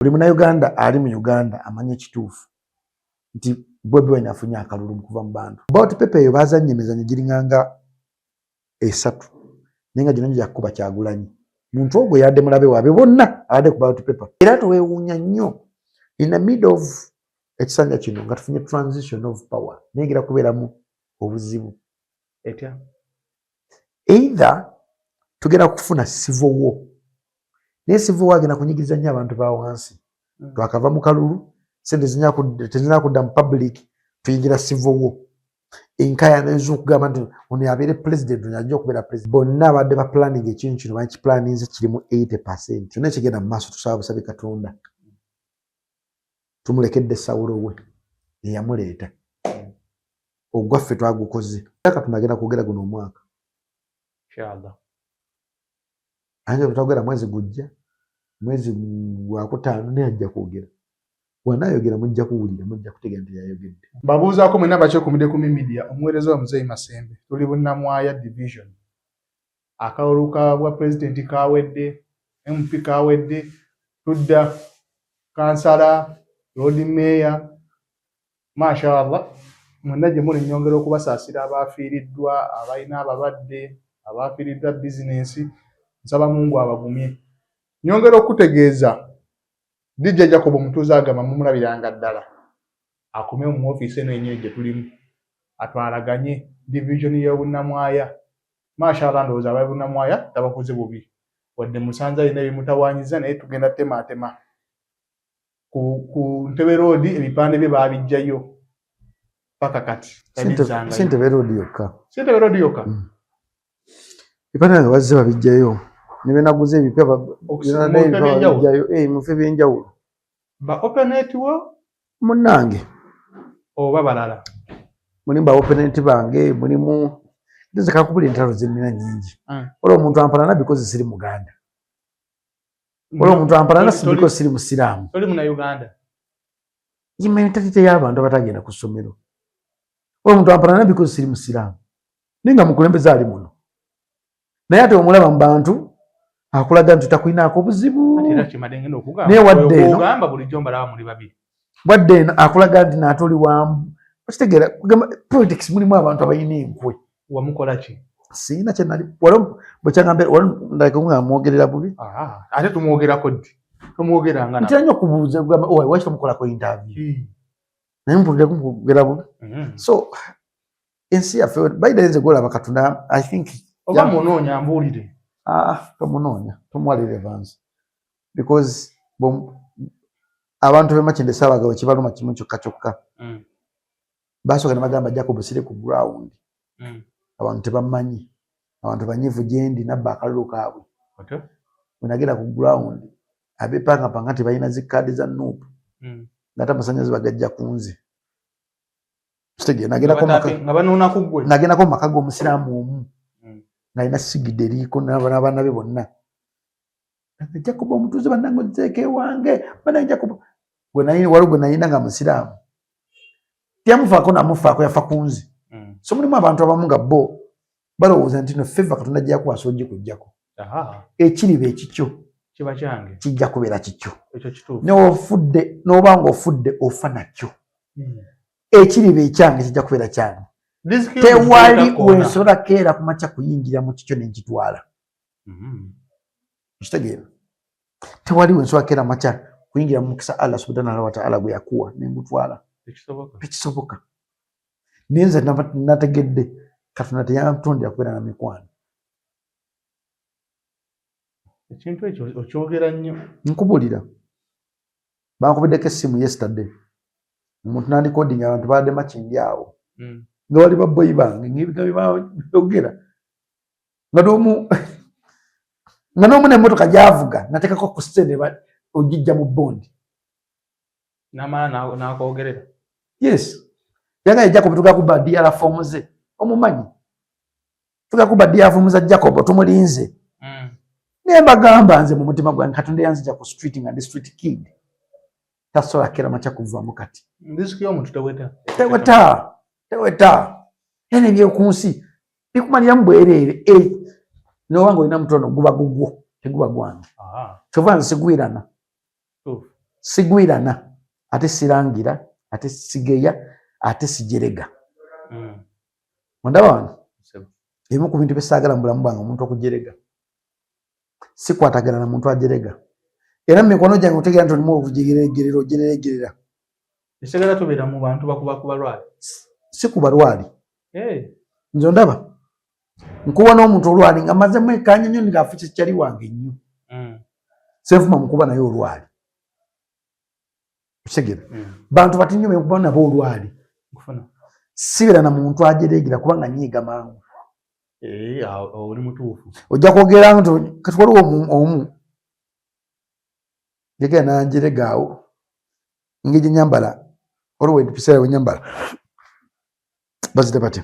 buli Munnayuganda ali mu Uganda amanye ekituufu nti Bobi Wine afunye akalulu kuva mu bantu. Ballot paper eyo baazannye emizannyo giringanga esatu naye nga gino gya kuba Kyagulanyi. Muntu ogwo yadde mulabe waabe bonna abadde ku ballot paper. Era teweewuunya nnyo in the middle of ekisanja kino nga tufunye transition of power nengera kubeeramu obuzibu. Etya? Either tugenda kufuna civil war. Naye civil war agenda kunyigiriza nnyo abantu ba wansi. Twakava mu kalulu sente tezina kudda mu public tuyingira civil war. Enkayana ez'okugamba nti ono yabeere president ono ajja okubeera president. Bonna abadde ba planning ekintu kino bakiplaninze kirimu 80%. Kyonna ekigenda mu maaso tusaba busabe Katonda. Tumulekedde Sawulo we eyamuleeta. Ogwaffe twagukoze. Katonda agenda kwogera guno omwaka. Inshallah. Anje tutagera mwezi gujja. Mwezi wa kutaano ne ajja kwogera. Wanayogera mujja kuwulira mujja kutegera nti yayogedde. Mbabuuzaako mwena bakyekumidde ku media omuweereza wa Muzeeyi Masembe tuli Bunnamwaya division. Akalulu bwa president kawedde, MP kawedde, tudda kansala, road mayor, mashallah mwena gye muli nnyongera okubasaasira abaafiiriddwa, abalina abalwadde, abaafiiriddwa bizinensi, nsaba Mungu abagumye. Nnyongera okutegeeza DJ Jacob Mutuuza agamba mumulabiranga ddala akomye mu office eno yenyewe gye tulimu atwalaganye division y'Obunnamwaya. Mashallah ndowooza aba Bunnamwaya tabakoze bubi wadde musanza alina ebimutawaanyiza naye tugenda tematema ku Ntebe Road ebipande bye baabijjayo paka kati si Ntebe Road yokka. Si Ntebe Road yokka. Ebipande nga bazze babijjayo ne naguze ebipya babijjayo mufe byenjawulo. Ba openate wo munnange oba balala mulimu ba openate bange mulimu nze kakubula entalo zennina nnyingi. Olwo omuntu ampalana because siri Muganda. Olwo omuntu ampalana si because siri Musiraamu. Oli muna Uganda. Mentality y'abantu abatagenda ku ssomero. Olwo omuntu ampalana because siri Musiraamu. Ninga mukulembeze ali muno. Naye ate omulaba mu bantu akulaga nti takulinaako buzibu. Naye wadde eno ogamba bulijjo mbalaba muli babiri. Wadde eno akulaga nti naate oli wamu. Okitegeera politics mulimu abantu abalina enkwe. Wamukola ki? Siina kye nali bwekyagambe ndaleka mwogerera bubi. Ate tumwogerako ddi? Tumwogeranga ntera nnyo okubuuza kugamba lwaki tomukolako interview. Naye mpulira kumwogera bubi. So ensi yaffe bayida yenze gwolaba Katonda I think oba munoonya mbuulire. Tomunoonya tomuwalire Evans because abantu b'Makindye Ssaabagabo kibaluma kimu kyokka kyokka. Basooka ne bagamba Jacob sire ku ground. Abantu tebamanyi, abantu banyivu gyendi nabba akalulu kaabwe. Bwe nagenda ku ground abepangapanga nti balina zikkaadi za Nuupu ng'ate amasannyalaze bagajja ku nze. Nagendako mu maka g'Omusiraamu omu ng'alina sigidi eriiko n'abaana be bonna. Jacob Omutuuze bannange ozeeko ewange bannange Jacob waliwo gwe nalina nga Musiraamu tiyamufaako namufaako yafa ku nze. So mulimu abantu abamu nga bo balowooza nti no feva Katonda gyakuwasa ogikuggyako. Ekiriba ekikyo kiba kyange kijja kubeera kikyo. Ekyo kituufu. N'oba ng'ofudde ofa nakyo. Ekiriba ekyange kijja kubeera kyange. Tewali wensobola keera ku makya kuyingira mu kikyo ne nkitwala. Kitegeera. Tewali wensobola keera makya kuyingira mu mukisa Allah subhanahu wa ta'ala gwe yakuwa ne ngutwala. Tekisoboka. Ninze nategedde Katonda teyantondera kubeera na mikwano. Ekintu ekyo okyogera nnyo. Nkubulira. Bankubiddeko essimu yesterday. Omuntu nandikodinga abantu baadde Makindye awo. Nga bali babboyi bange ng'ebigambo nga n'omu n'emmotoka gy'avuga nateekako ku sitende ogijja mu bondi. N'amala n'akwogerera. Yes. Yanga Jacob tugakuba DR form ze. Omumanyi. Tugakuba DR form za Jacob tumulinze. Naye bagamba nze mu mutima gwange Katonda yanzija ku street nga ndi street kid. Tasobola kera makya kuvaamu kati. Ndisiki y'omuntu teweta. Teweta. Ene ebyokunsi bikumaliramu bwereere. N'obanga olina mutono guba gugwo teguba gwange. Kyova nze sigwirana. sigwirana ate sirangira ate sigeya ate sijerega ondaba wano ebimu ku bintu bisaagala mu bulamu bwange omuntu okujerega sikwatagana na muntu ajerega era mikono gyange otegera nti olimu obujegerera esagala tubeera mu bantu bakuba balwali si kuba lwali nze ondaba nkuba n'omuntu olwali nga mazemu ekanya nnyo ngaafuki kyali wange nnyo senfuma mukuba naye olwali okitegeera bantu bati nnyo benkuba nabo olwali sibeera na muntu ajeregera kubanga nyiiga mangu oli mutuufu ojja kwogera nti kati waliwo omu yegera nanjeregaawo engeri gyenyambala waliwo ebiseera wenyambala bazite bate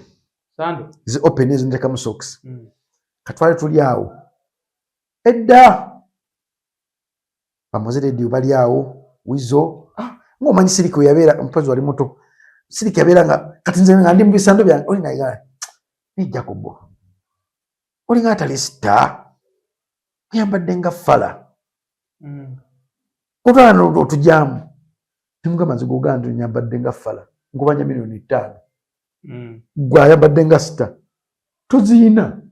zi open ezo ntekamu socks katwale tuli awo edda bamuze radio bali awo wizo ng'omanyi siriki weyabeera omupazi wali muto siriki yabeera nga kati nze nga ndi mu bisando byange oli naye ni Jacobo oli nga atali sita oyambadde nga fala kutwala otujaamu timugamba nze gugamba nti nyambadde nga fala nkubanja $5,000,000 gwe ayambadde nga sita toziina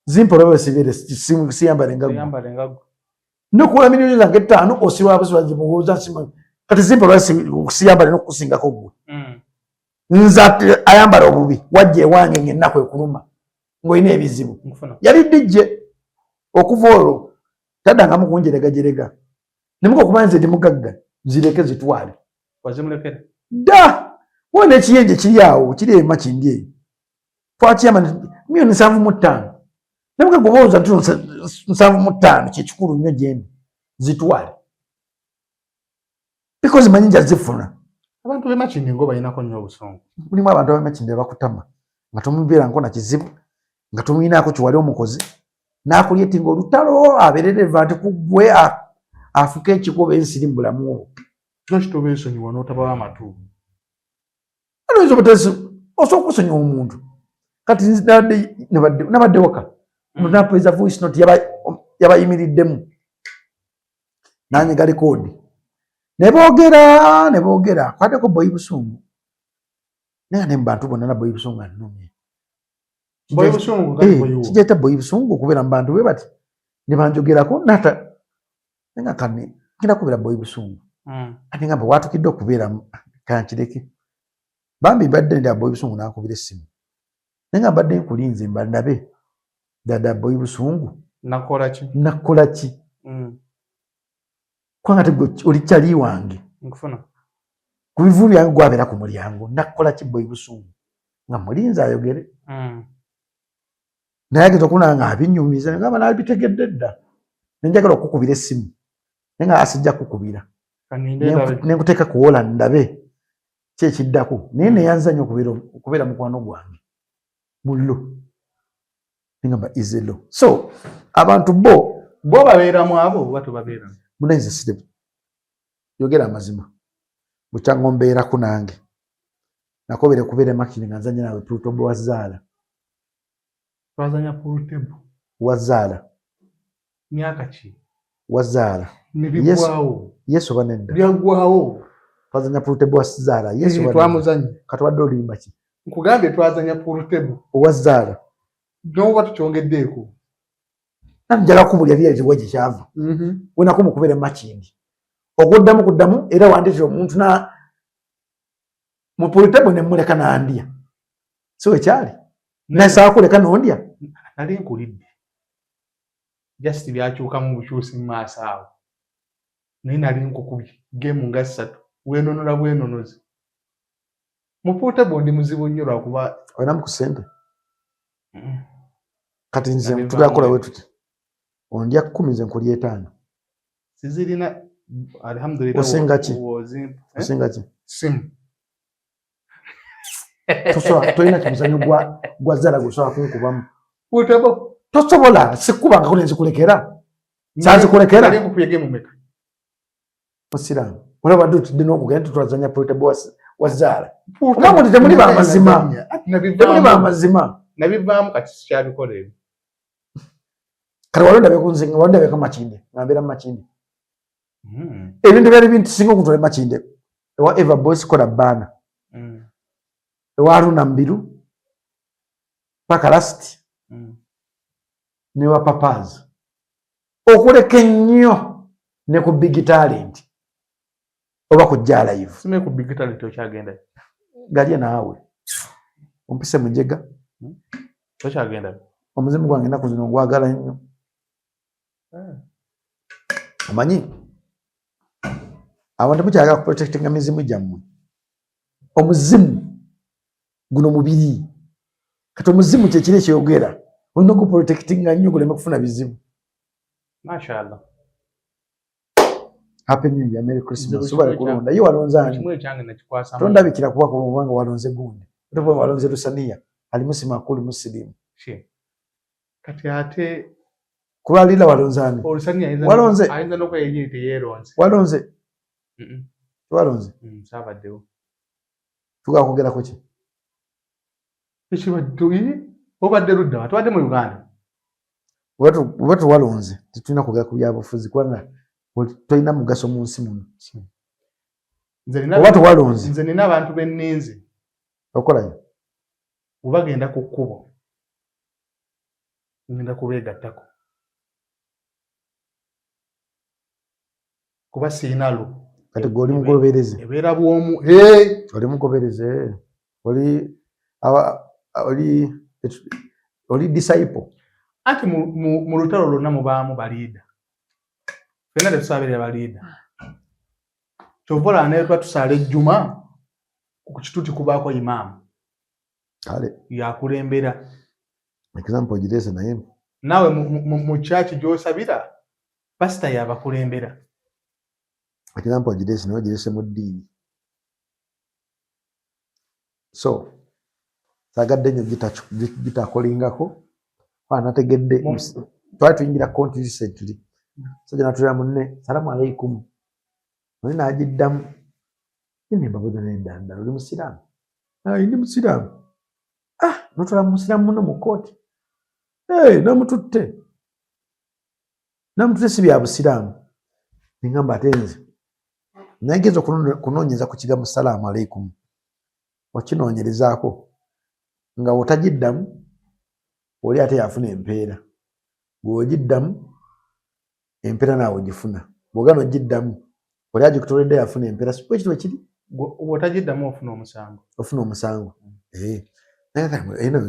zimpa olaba sibeere siyambale nga nokuwola $5,000,000 zange 5 osirwa buzibuuza nsimu kati zimpa olaba siyambale n'okusingako gwe nze ayambala obubi wajja ewange ng'ennaku ekuluma ng'olina ebizibu yali dijje okuva olwo taddangamu kunjeregajerega nemuka okuba nze ndi mugagga zireke zitwale wazimulekera dda wona ekiyenje kiri awo kiri emakindi eyo twakiyamba $7,500,000 nemuka gobooza nti $7,500,000 kyekikulu nnyo gyendi zitwale because manyi nja zifuna abantu bemakindi ngo balinako nnyo obusungu mulimu abantu abemakindi bakutama nga tomubeerangako na kizibu nga tomuyinaako kiwali omukozi n'akulyetinga olutalo abeerereva nti kugwe afuka ekikuba ensiri mu bulamu obwo lwaki tobeesonyiwa n'otabawo amatu alowooza obutesi osobola okusonyiwa omuntu kati nabadde waka napuliza voice note yabayimiriddemu nanyiga likoodi ne boogera kwateko boyi busungu naye ne mu bantu bonna na boyi busungu annumye kijeeta boyi busungu okubeera mu bantu bwe bati ne banjogerako nata nenga kane ngenda kubeera boyi busungu ate ngamba waatukidde okubeera kankireke bambi mbadde ndi aboyi busungu nankubira essimu nenga mbadde nkulinze mbandabe dada boyi busungu nakola ki kwanga te oli kyali wange ku bivu byange gwabeera ku mulyango nakola ki boyi busungu nga mulinze ayogere naye ageza okunanga nga abinyumiza ngamba nabitegedde dda nenjagala okukubira essimu naye nga asijja kukubira nenkuteeka kuwola ndabe kyekiddako naye neyanzanya okubeera mukwano gwange mullo nengamba izelo so abantu bo babeeramu abo oba tobabeeramu munaize sire yogera amazima bukyango mbeerako nange nakobere kubeera makini nga nzanya nawe pulutobo wazaala twazanya pulutebo wazaala myaka ki wazaala yesu banedda byagwawo twazanya pulutebo wazaala yesu twamuzanya katwadde olimba ki nkugambye twazanya pulutebo wazaala noba tukyongeddeeko nanjala kumulya bya ekiwa kikyava wenako mukubere makindi okuddamu era wandikira omuntu na mu pulutebo ne muleka nandya so ekyali naye kuleka nondya nali nkulidde just byakyukamu bukyusi mu maaso awo naye nali nkukubye gemu nga 3 wenonola bwenonozi mu pulutebo ndi muzibu nnyo lwakuba olinamu ku ssente kati nze tugyakola we tuti ondya 10 nze nkulya 5 sizirina alhamdulillah osinga ki osinga ki simu tolina kimuzanyo gwa zaala gwesobola kunkubamu pulutebo tosobola sikubanga kule nzikulekera sanzikulekera osiranga olaba badde otudde n'okugenda tutwazanya pulutebo wazaala oba muti temuli bamazima temuli bamazima nabivaamu kati sikyabikola ebyo kale walondabe kunzinga walondabeko makindi ngambeera mu makindi ebintu byali bintu singa okutola Makinde ewa Eva Boys kola bana ewa Haruna Mbiru paka last ne wa Papaz okuleka ennyo ne ku Big Talent oba kujja live sime ku Big Talent okyagenda galye naawe ompise mujega okyagenda omuzimu gwange naku zino gwagala nnyo amanyi abantu mukyagala kuprotectinga mizimu gyammwe omuzimu guno mubiri kati omuzimu kyekiri ekyogera olina okuprotectinga nnyo guleme kufuna bizibu. Mashallah. Happy New Year, Merry Christmas. Subale kulonda ye walonza ani kimwe kyange nakikwasa tondabikira kuba kubanga walonze gundi otoba walonze Lusania ali musima akuli musilimu kati ate kulalira walonza ani Lusania walonze ayinza nokwe yeyite yeronze walonze walonze sabaddewo tukakugera kuki ekibadde obadde ludda watwadde mu Uganda watu walonze tituna kugera ku byabufuzi kubanga toyina mugaso mu nsi muno watu walonze nze nina abantu benninze okolayo ubagenda ku kkubo ngenda kubeegattako kuba siina lu kati goli mugobereze ebeera bwomu oli mugobereze oli disciple anti mu lutalo lwonna mubaamu baliida fenna tetusabirira baliida kyovola neetwa tusaala ejjuma ku kituuti kubaako imaamu kale yakulembera example girese naye naawe mu kyaki gy'osabira pasita yabakulembera example girese naye girese mu ddiini so sagadde nnyo gitakolingako anategedde twali tuyingira konti recently sajja natulira munne salamu alaikum oli naagiddamu nembabuuza nedanda oli musiraamu ndi musiraamu notwala musiraamu muno mu kooti namututte si bya busiraamu nengamba ate nze nayegeza okunoonyeza ku kigambo salaamu alaikum okinoonyerezaako nga otagiddamu oli ate yafuna empeera bw'ogiddamu empeera naawe ogifuna bw'ogana ogiddamu oli agikutoledde yafuna empeera si bwe kitwe kiri bw'otagiddamu ofuna omusango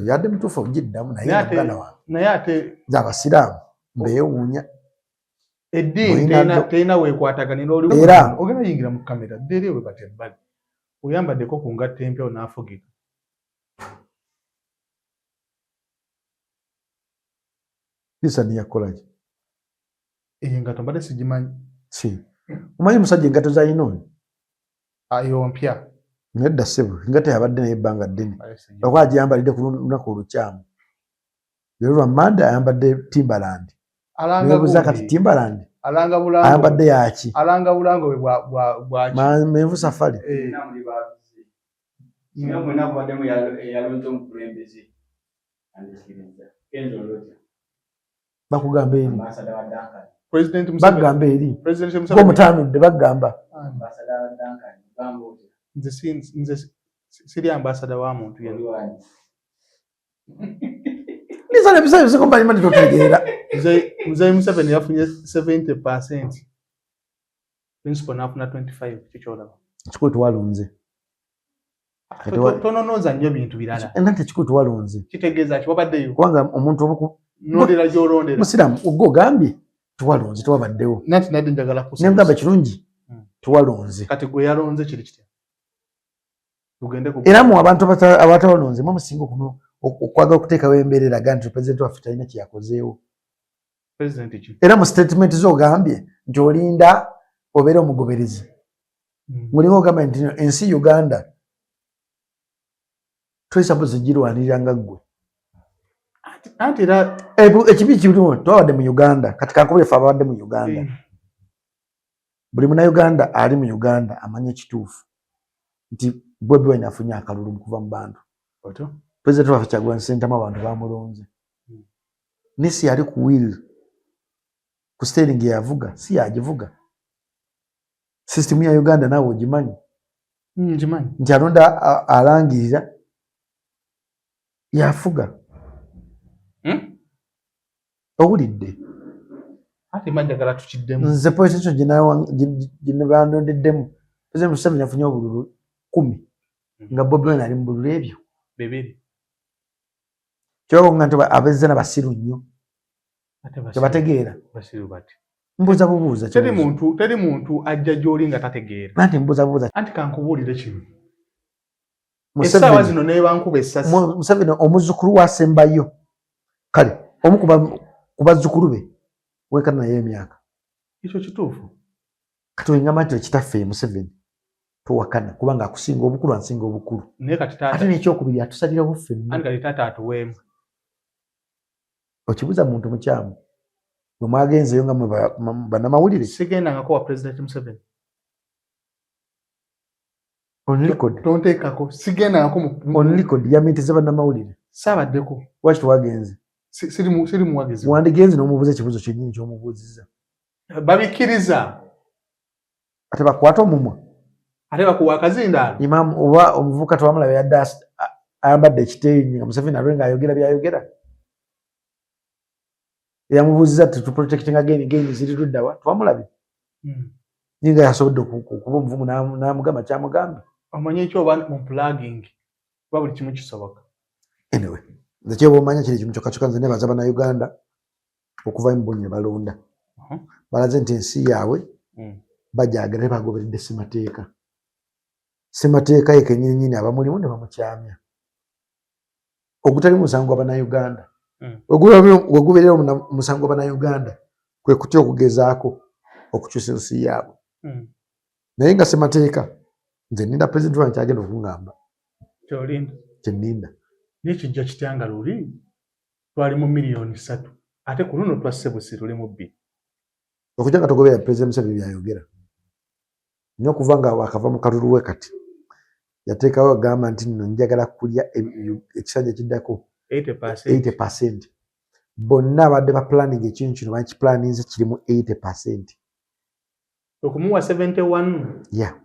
yadde mutuufu ogiddamu naye muganda wange naye ate nze abasiraamu mbeewuunya eddiini terina weekwataganira oli era ogenda yingira mu kamera ddeeri we bati ebbali oyambaddeko ku ngatta empya onaafugika Lisa yakolaki eyo engato mbadde sigimanyi omanyi musajja engato zalina oyo ayo mpya nedda ssebo engato yabadde naye ebbanga ddene okuba agiyambalidde ku lunaku olukyamu leero lwa Mande ayambadde Timbaland nebuuza kati Timbaland ayambadde yaki alanga bulango bwaki menvu safari bakugamba eri bagamba eri omutaanudde bagamba nze siri ambasada wa muntu nisana ebisayo biseko mbalimanti totegeera Mzee Museveni yafunye 70% principal nafuna 25 kikyolaba kikulu tuwalonze tononoza nnyo bintu birala nante kikulu tuwalonze kitegeeza ki wabaddeyo kubanga omuntu obuku nondera gy'olondera musiraamu ogambye tuwalonze tuwabaddewo nanti nadde njagala nemugamba kirungi tuwalonze kati gwe yalonze kiri kitya tugende ku era mu abantu abatawalonze mwe musinga okwagala okuteekawo embeera eraga nti pulezidenti waffe talina kye yakozeewo era mu statement z'ogambye nti olinda obeera omugoberezi mulinga ogamba nti ensi Uganda toyisabuzi girwanirira nga ggwe anti era ekibi kiriwo twabadde mu Uganda kati kankubule ffe ababadde mu Uganda buli munnayuganda ali mu Uganda amanye ekituufu nti Bobi Wine afunye akalulu kuva mu bantu pulezidenti waffe Kyagulanyi Ssentamu abantu bamulonze nisi yali ku wheel ku steering yavuga si yagivuga System ya Uganda nawe ogimanyi. Ngimanyi. Nti alonda alangirira yafuga. Owulidde. Ate manjagala tukiddemu. Nze politician gye bandondeddemu. President Museveni afunye obululu 10 nga Bobi Wine ali mu bululu ebyo. 2. Kyoko nga nti abezza n'abasiru nnyo. Tebategeera. Basiru bati. Mbuuza bubuuza. Teri muntu ajja gy'oli nga tategeera. Anti mbuuza bubuuza. Anti kankubuulire kino. Essaawa zino neebankuba essasi. Museveni omuzzukulu wasembayo. Kale omu ku bazzukulu be weekana naye emyaka. Ekyo kituufu. Kati wengamba nti kitaffe Museveni tuwakana kubanga akusinga obukulu ansinga obukulu. Naye kati taata. Ate n'ekyokubiri atusalirawo ffe. Anti kati taata atuweemu. Okibuuza muntu mukyamu. Bwe mwagenzeyo nga bannamawulire. Sigendangako wa President Museveni. On record. Tonteekako. Sigendangako on record yaminteze bannamawulire. Saabaddeko. Lwaki twagenze? Siri muwagizi. Wandigenze n'omubuuza ekibuuzo kyennyini ky'omubuuzizza. Babikkiriza. Ate bakwata omumwa. Ate bakuwa akazindaalo. Imam oba omuvubuka twamulaba yadde ayambadde ekiteeyi nga Museveni alwe ng'ayogera byayogera. Yamubuuziza ati tuprotectinga gain ziri ludda wa? Twamulabye. Ninga yasobodde okuba omuvumu n'amugamba kyamugambye. Omanyi ekyo oba mu plugging. Kuba buli kimu kisoboka. Anyway, nze kyoba omanya kiri kimu kyokka nze nebaza bannayuganda okuva mu bunyi ne balonda. Balaze nti ensi yaabwe bagyagala ne bagoberedde ssemateeka. Ssemateeka ye kennyini abamulimu ne bamukyamya. Ogutali musango gw'Abannayuganda. Wegubeerera omusango gw'Abannayuganda kwe kutya okugezaako okukyusa ensi yaabwe. Naye nga ssemateeka nze nninda pulezidenti wange kyagenda okuŋŋamba. Kyolinda. Kyenninda. N'ekijja kityanga luli twali mu miliyoni 3 ate ku luno twasse busi tuli mu 2. Okujja nga togoberera Pulezidenti Museveni byayogera. Nnyo okuva nga wakava mu kalulu we kati. Yateekawo agamba nti nno njagala kulya ekisanja ekiddako 80%. Bonna abadde ba planning ekintu kino bakipulaninze kirimu 80%. Okumuwa 71. Yeah.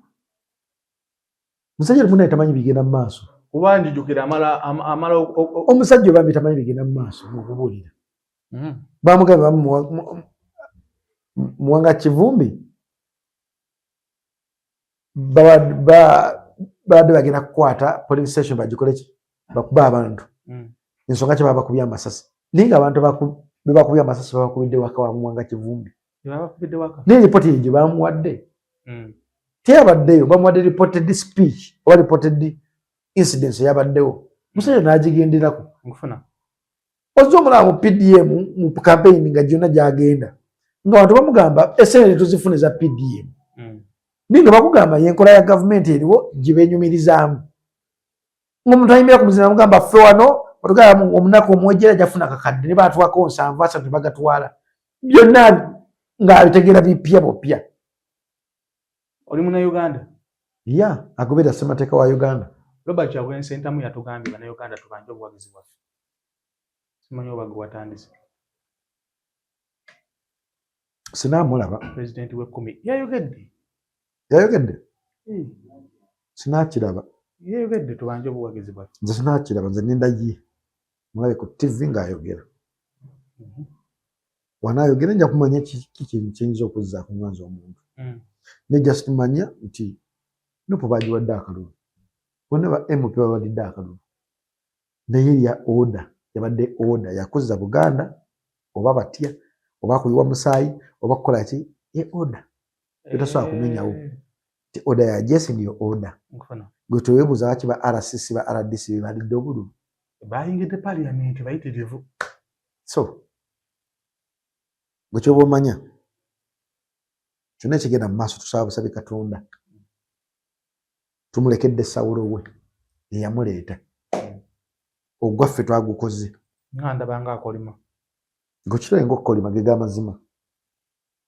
Musajja munne tamanyi bigenda mu maaso. Kuba njijukira amala omusajja obambi tamanyi bigenda mu maaso okubuulira. Bamugamba Muwanga Kivumbi babadde bagenda kukwata polling station bagikole ki bakuba abantu. Ensonga kye babakubye amasasi. Naye nga abantu be bakubye amasasi babakubidde waka wa Muwanga Kivumbi. Naye ripoti eyo gye bamuwadde teyabaddeyo, bamuwadde reported speech oba reported incidents yabaddewo. Musajja n'agigenderako. Ozza omulaba mu PDM mu campaign nga gyonna gyagenda nga abantu bamugamba esente tuzifune za PDM. Naye nga bakugamba yenkola ya gavumenti eriwo gye beenyumirizaamu. Ng'omuntu ayimbira ku muzina amugamba ffe wano otugamba omunaku omwejjera gyafuna kakadde ne baatuwako 7 bagatwala. Byonna ng'abitegeera bipya bupya. Oli Munnayuganda? Ya, agoberera ssemateeka wa Uganda. Robert Kyagulanyi Ssentamu yatugambye Bannayuganda tubanje obuwagizi bwaffe. Simanyi oba gwe watandise. Sinaamulaba. Pulezidenti w'e10 yayogedde. Yayogedde? Sinaakiraba. Yayogedde tubanje obuwagizi bwaffe. Nze sinaakiraba, nze nninda ye. Mulabe ku TV ng'ayogera. Wanaayogera nja kumanya kintu kiyinza okuzza ku mwanzi omuntu. Ne just manya nti Nuupu baagiwadde akalulu. Bonna ba MP bawadde akalulu. Naye ya order, yabadde order yakuzza Buganda oba batya oba kuyiwa musaayi oba kukola ki ye order. Etasobola kumenyawo. Ti order ya Jesse ndiyo order. Gwe twebuuza lwaki ba RCC ba RDC balidde obululu. Bayingidde parliament bayitirivu. So gwe kyoba omanya kyonna ekigenda mu maaso tusaba busabe Katonda tumulekedde Sawulo we eyamuleeta ogwaffe twagukoze nga ndabanga akolima gukirayo ng'okukolima ge g'amazima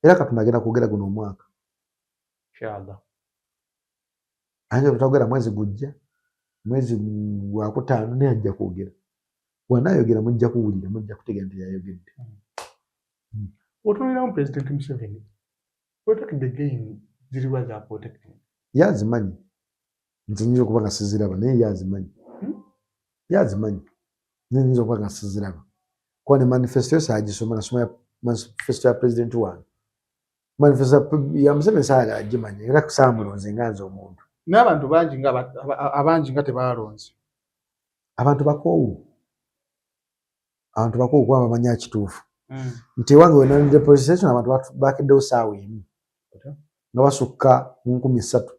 era Katonda agenda kwogera guno omwaka inshallah anje tutagera mwezi gujja mwezi gwa kutaano naye ajja kwogera bw'anaayogera mujja kuwulira mujja kutegeera nti yayogedde. Otunuliramu President Museveni weetakidde again ziriwa za protecting yazimanyi nzinyiza okuba nga siziraba naye yazimanyi yazimanyi nzinyiza okuba nga siziraba kuba ne manifesto saagisoma nasoma manifesto ya president wange manifesto ya Museveni saagala agimanya era kusaamulonze nga nze omuntu n'abantu abangi nga tebaalonze abantu bakoowu kuba bamanya kituufu nti ewange wenalinde police station abantu bakeddewo saawa emu nga basukka mu 3,000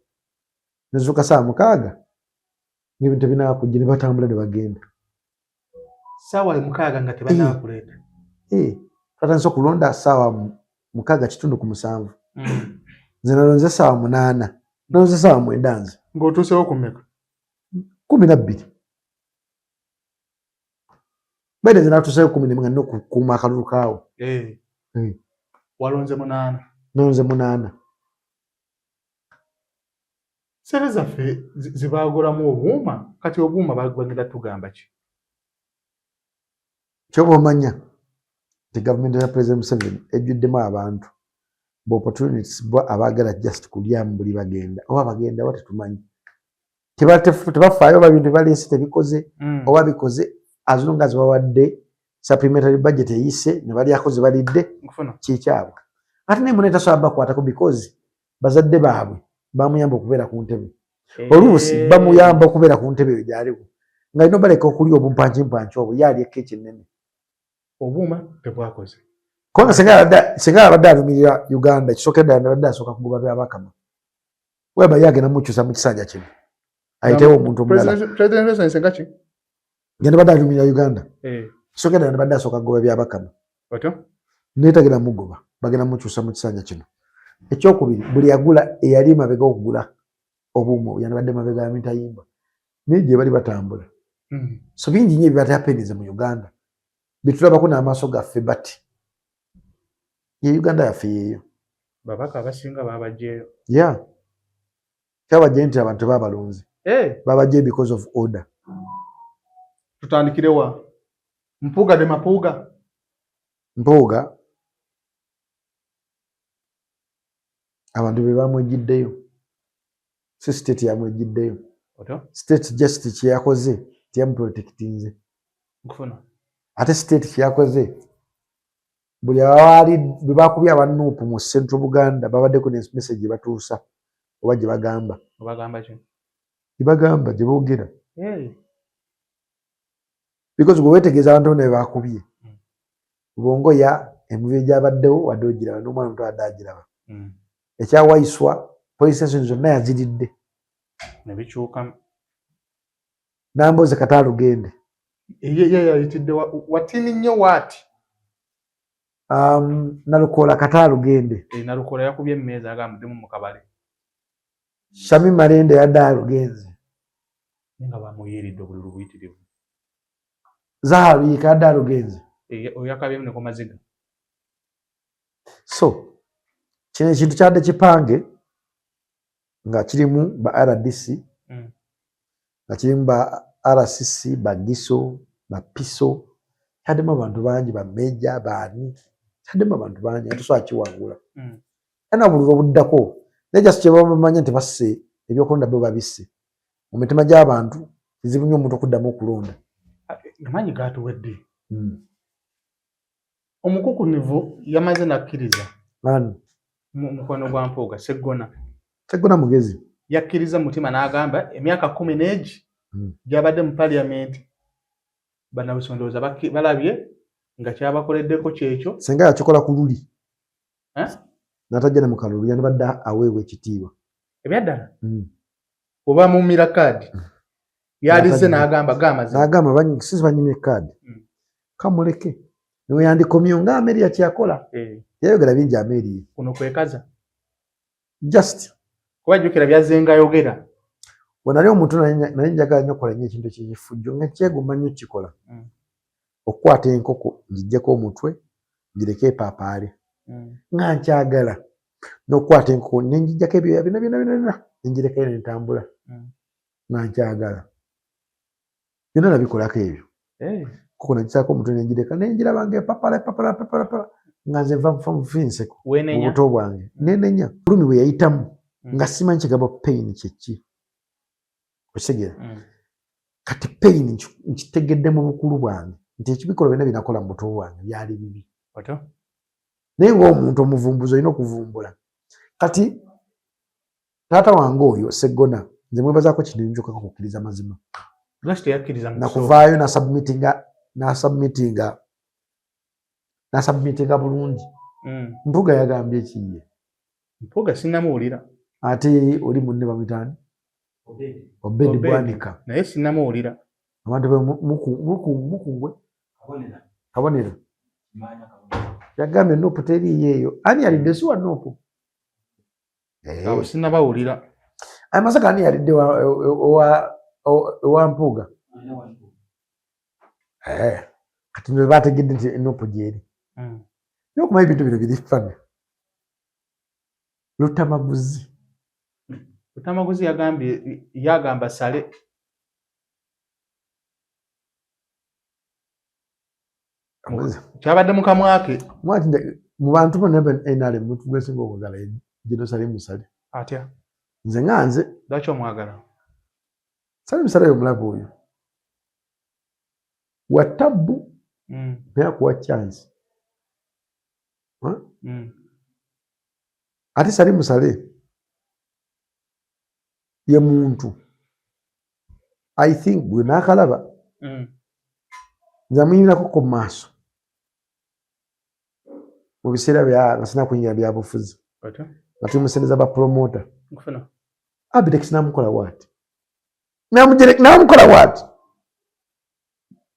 nezuka saa 6 n'ebintu tebinaba kujja ne batambula ne bagenda saawa 6 nga tebanaba kuleeta twatandise okulonda saawa 6:7 nze nalonze saawa 8 nalonze saawa 9 nze ng'otuusewo ku mmeka 12 baada nze natuusewo 11 nga n'okukuuma akalulu kaawo walonze 8 nalonze 8 sente zaffe zibaagulamu obuuma kati obuuma bagenda tugamba ki kyoba omanya nti gavumenti ya President Museveni ejjuddemu abantu opportunities bo abaagala just kulyamu buli bagenda oba bagenda wa tetumanyi tebafaayo oba bintu baleese tebikoze oba bikoze as long as bawadde supplementary budget eyise ne balyako ze balidde kikyabwe ate naye mune tasobola bakwatako because bazadde baabwe bamuyamba okubeera ku ntebe oluusi bamuyamba okubeera ku ntebe eyo gyaliwo nga alina obaleka okulya obumpanchimpanchi obwo yalyeko ekinene obuuma tebwakoze kubanga singa abadde alumirira Uganda ekisookedde abadde asooka kugoba byabakama weba yagenda mukyusa mu kisanja kino ayitewo omuntu omulala genda badde alumirira Uganda ekisookedde abadde asooka kugoba byabakama neetagenda mugoba bagenda mukyusa mu kisanja kino ekyokubiri buli yagula eyali mabega okugula obuuma yandibadde mabega ya mitayimba naye gye bali batambula so bingi nnyo ebibatapenize mu Uganda bitulabako n'amaaso gaffe bati ye Uganda yaffe yeeyo babaka abasinga babajjeeyo kyabajje nti abantu babalonze babajje because of order tutandikirewa Mpuuga de Mpuuga abantu be bamwejjiddeyo si state yamwejjiddeyo state just kyeyakoze teyamuprotectinze ate state kyeyakoze buli abaali bwe bakubye abanuupu mu Central Buganda babaddeko ne message gye batuusa oba gye bagamba gye boogera because gwe weetegeeza abantu bonna be bakubye bongo ya emivuyo gyabaddewo wadde ogiraba n'omwana omuto wadde agiraba ekyawayiswa police station zonna yaziridde nebikyuka namboze kata alugende yayitidde watini nnyo waati Nalukola kata alugende Nalukola yakubye emmeeza agambudemu mu kabale Shami Malende yadde alugenze nga bamuyiridde obululu buyitirivu Zahabu yikadde alugenze oyakabyemu ne ku maziga so kino ekintu kyadde kipange nga kirimu ba RDC nga kirimu ba RCC bagiso bapiso kyaddemu abantu bangi bameja baani kyaddemu abantu bangi atusobola kiwangula era obululu obuddako naye just kyebamanya nti basse ebyokulonda bo babisse mu mitima gy'abantu kizibu nnyo omuntu okuddamu okulonda amanyi gatuwedde omukukunivu yamaze nakkiriza mukwano gwa Mpuuga Seggona mugezi yakkiriza mutima n'agamba emyaka 10 gyabadde mu parliament bannabusondooza balabye nga kyabakoleddeko kyekyo senga yakikola ku luli n'atajja ne mu kalulu yandibadde aweebwa ekitiibwa ebyaddala oba mumira kaadi yalize n'agamba n'agamba sisi banyimye kaadi kamuleke niwe yandikomyo nga Ameri yatyakola yayogera bingi Ameri kuno kwekaza just kuba jjukira byazzenga yogera wanali omuntu naye njagala nnyo okukola nnyo ekintu kyekifujjo nga kyeguma nnyo kikola okukwata enkoko ngijjako omutwe ngireke epaapaale nga nkyagala n'okukwata enkoko nenjijjako ebyoya byonna nenjirekayo nentambula nga nkyagala byonna nabikolako ebyo koko nagisaako omutwe nenjireka nenjiraba nga epapala nga nze nva mufinseko mu buto bwange nenenya bulumi bwe yayitamu nga simanyi kigambo pain kyeki okitegera kati pain nkitegedde mu bukulu bwange nti ekibikolo byonna binakola mu buto bwange byali bibi naye ng'omuntu omuvumbuzi olina okuvumbula kati taata wange oyo Seggona nze mwebazaako kino njokka kukkiriza mazima nakuvaayo nasubmitinga bulungi Mpuga yagambye ekiye Mpuga sinnamuwulira ate oli munne bamwitaani Obedi Bwanika naye sinnamuwulira abantu mukungwe Kabonero yagambye Nuupu teriiyo eyo ani yalidde si wa Nuupu abo sinnabawulira amasaka ani yalidde owa Mpuga kati nwe bategedde nti Nuupu gyeri n'okumanyi ebintu bino biri fane Lutamaguzi yagamba Sale kyabadde mukamwake mu bantu bonna NRM omuntu gwesinga okwagala gino Salim Sale atya nze nga nze lwaki omwagala Salim Sale omulabu oyo wa tabbu naye akuwa chance ate Salim Sale ye muntu I think bwe naakalaba nze amuyinako ku maaso mu biseera nga sinakuyingira byabufuzi nga tumuseneza bapromota Abitex namukola waati namukola waati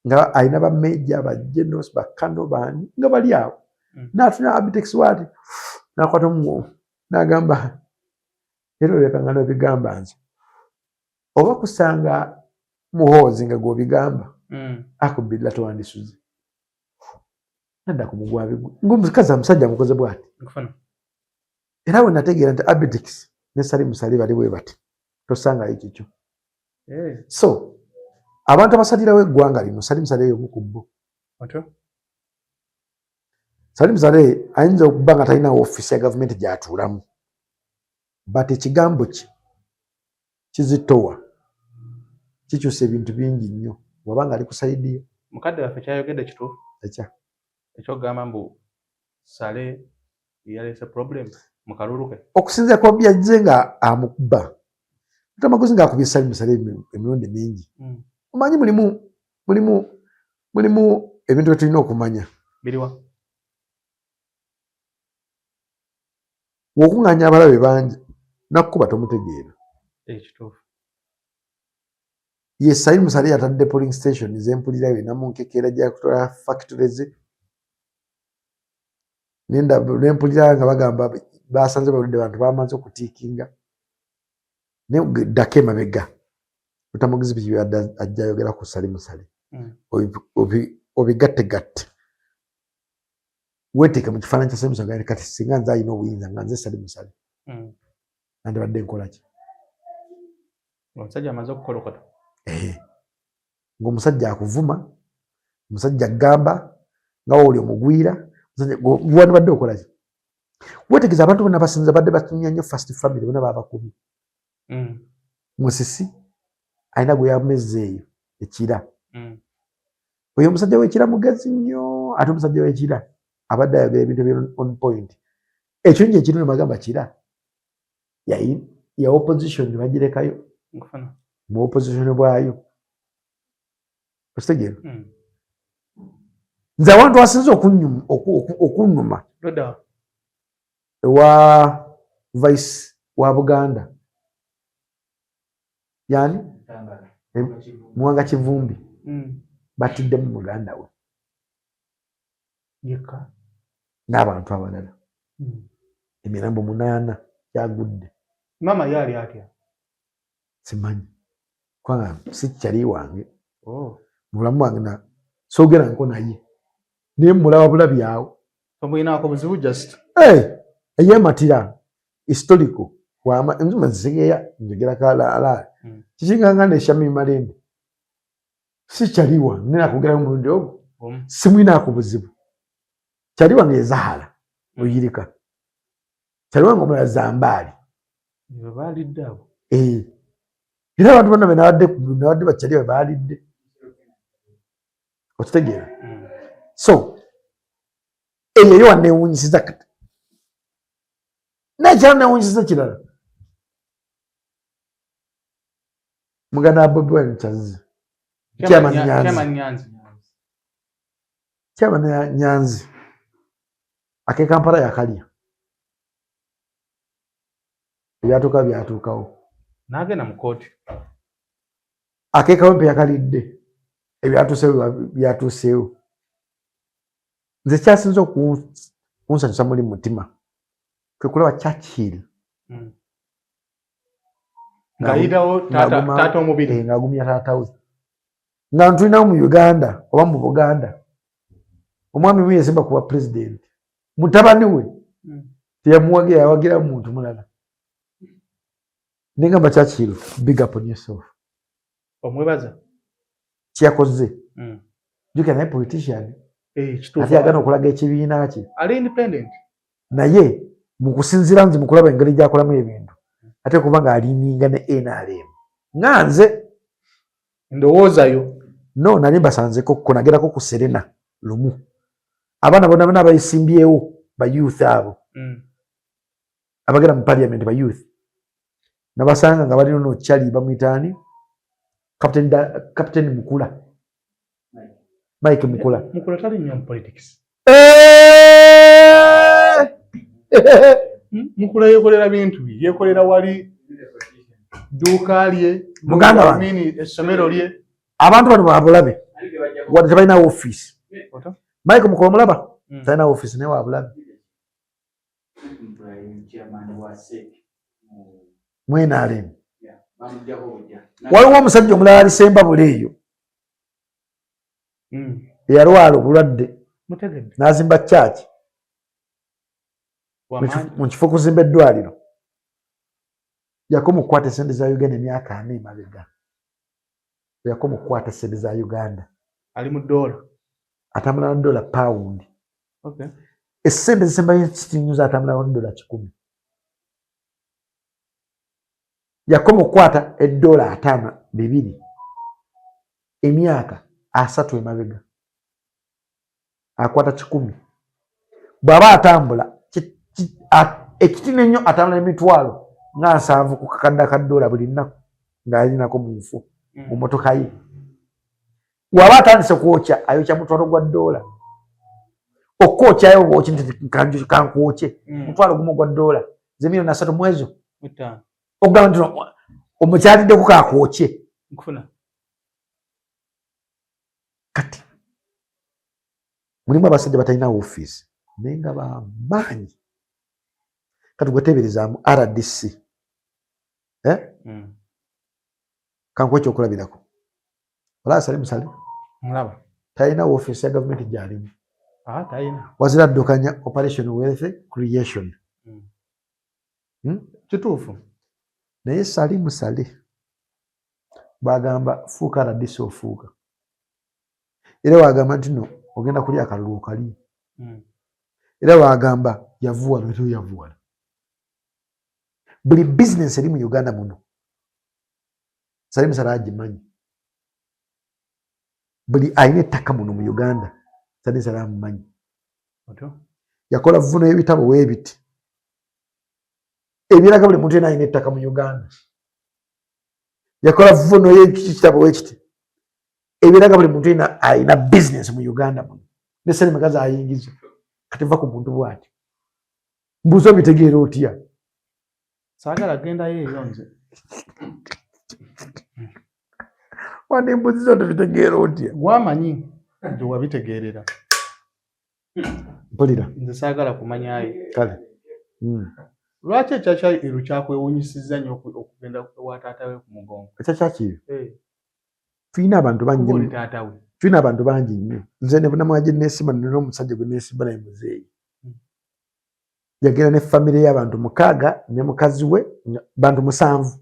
nga alina bameja bajenos bakano bani nga bali awo n'atuna Abitex waati nakwata omuwo n'agamba era leka nga nabigamba nze oba kusanga muhoozi nga gw'obigamba akubirira towandisuze nadda ku mugwabi ng'omukazi amusajja amukoze bw'ati era we nategeera nti Abitex ne Salim Sale bali bwe bati tosangayo kikyo so abantu abasalirawo eggwanga lino Salim Sale y'omu ku bo Salim Sale ayinza okuba nga talina ofiisi ya gavumenti gy'atuulamu but ekigambo kye kizitowa kikyusa ebintu bingi nnyo wabanga ali ku sayidi yo mukadde waffe kyayogedde kituufu ekyokugamba mbu Sale yaleese problem mu kalulu ke okusinziira ku byajje nga amukuba Lutamaguzi ng'akubye Salim Sale emirundi mingi omanyi mulimu ebintu byetulina okumanya biriwa wokuŋŋaanya abalabe bangi nakkuba tomutegeera ekituufu ye Salim Sale yatadde polling station zempulira bye namunkekeera gyakutwala factory ze nempulira nga bagamba basanze baludde bantu bamaze okutiikinga neddako emabega Lutamaguzi biki ajja ayogera ku Salim Sale obigattegatte weeteeke mu kifaananyi kya Salim Sale kati singa nze alina obuyinza nga nze Salim Sale nandibadde nkola ki omusajja amaze okukolokota ng'omusajja akuvuma omusajja agamba nga wooli omugwira wandibadde okola ki weetegereza abantu bonna basinza badde batunya nnyo first family bonna baabakubye Musisi alina gwe yamezza eyo ekira oyo omusajja w'ekira mugazi nnyo ate omusajja w'ekira abadde ayogera ebintu bye on point ekyo nje ekirungi bagamba kira ya opposition bagirekayo mu opposition bwayo okitegeera nze abantu asinze okunnuma ewa vice wa Buganda yani Mwanga Kivumbi batiddemu muganda we n'abantu abalala emirambo 8 gyagudde mama yali atya simanyi kubanga sikyali wange mulamu wange soogera nko naye naye mulaba bulabi awo omuyinaako buzibu just eyematira historical nzuma zisegeya njogera kalaala kikinganga neshami malende sikyali wange nakugerayo omulundi ogwo simwinaako buzibu kyali wange ezahala oyirika kyali wange omulala Zambaali balidde abo era abantu bonna benabadde bakyali we balidde okitegeera so eyo yo wanewunyisiza kati nekyannewunyisiza kirala muganda wa Bobi Wine Kyazizi Chairman Nyanzi ake Kampala yakalya byatuukawo n'agenda mu kooti ake Kawempe yakalidde byatuuseewo nze kyasinza okunsanyusa muli mutima kwe kulaba Churchill ng'ayitawo taata omubiri ng'agumya taata we nga ntulinawo mu Uganda oba mu Buganda omwami we yasemba kuba president mutabani we teyamuwagira yawagira muntu mulala nengamba Churchill big up on yourself omwebaza kyakoze juka naye politician ate yagana okulaga ekibiina kye ali independent naye mu kusinziira nzi mu kulaba engeri gy'akolamu ebintu ate kubanga alininga ne NRM nga nze ndowoozayo no nali mbasanzeko ko nagerako ku Serena lumu abaana bonna bonna bayisimbyewo ba youth abo abagera mu parliament ba youth nabasanga nga bali no Chali bamwitaani Captain Mukula Mike Mukula tali nnyo mu politics Mukula yekolera bintu yekolera wali duuka lye muganda wange essomero lye abantu bano babulabe wadde tebalina office Mike Mukula mulaba talina office naye wabulabe mwenaalemu waliwo omusajja omulala alisemba bule eyo eyalwala obulwadde n'azimba church mu kifo kuzimba eddwaliro yakoma okukwata essente za Uganda emyaka 4 emabega yakoma okukwata essente za Uganda ali mu dola atambula na dola pound essente zisemba y'ekitinnyuza atambula na dola 10 yakoma okukwata eddola 5 emyaka 3 emabega akwata 10 bw'aba atambula ekitine nnyo atambula emitwalo nga 7 ku kakadde ka dola buli nnaku ng'alinako mu nfu mu motoka ye waba atandise kwokya ayokya mutwalo gwa dola okwokyayo bwokya nti kankwokye mutwalo gumu gwa dola ze milioni 3 mwezi ogamba nti omukyaliddeko kakwokye kati mulimu abasajja batalina office naye nga bamaanyi kati gweteberezaamu RDC kankuwa ekyokulabirako olaba Salim Salim talina office ya gavumenti gyalimu wazira addukanya operation wealth creation kituufu naye Salim Salim bagamba fuuka RDC ofuuka era wagamba nti no ogenda kulya akalulu okali era wagamba yavuwala oto yavuwala buli business eri mu Uganda muno Salim Salim agimanyi buli ayina ettaka muno mu Uganda Salim Salim amumanyi yakola vuno y'ebitabo weebiti ebiraga buli muntu yena ayina ettaka mu Uganda yakola vuno y'ekitabo weekiti ebiraga buli muntu yena ayina business mu Uganda muno ne Salim Magazi ayingiza kati va ku muntu bwati mbuzo bitegeera otya saagala gendayo eyo nze wandi mbuzi zote bitegeera otya wamanyi nze wabitegeerera mpulira nze saagala kumanyayo kale lwaki ekyakyayiru kyakwewunyisizza nnyo okugenda wa taata we ku mugongo ekyakyakiyo tulina abantu bangi taata we tulina abantu bangi nnyo nze ne bunamwaje neesimba nina omusajja gwe neesimba naye muzeeyi yagenda ne famire y'abantu 6 ne mukazi we bantu 7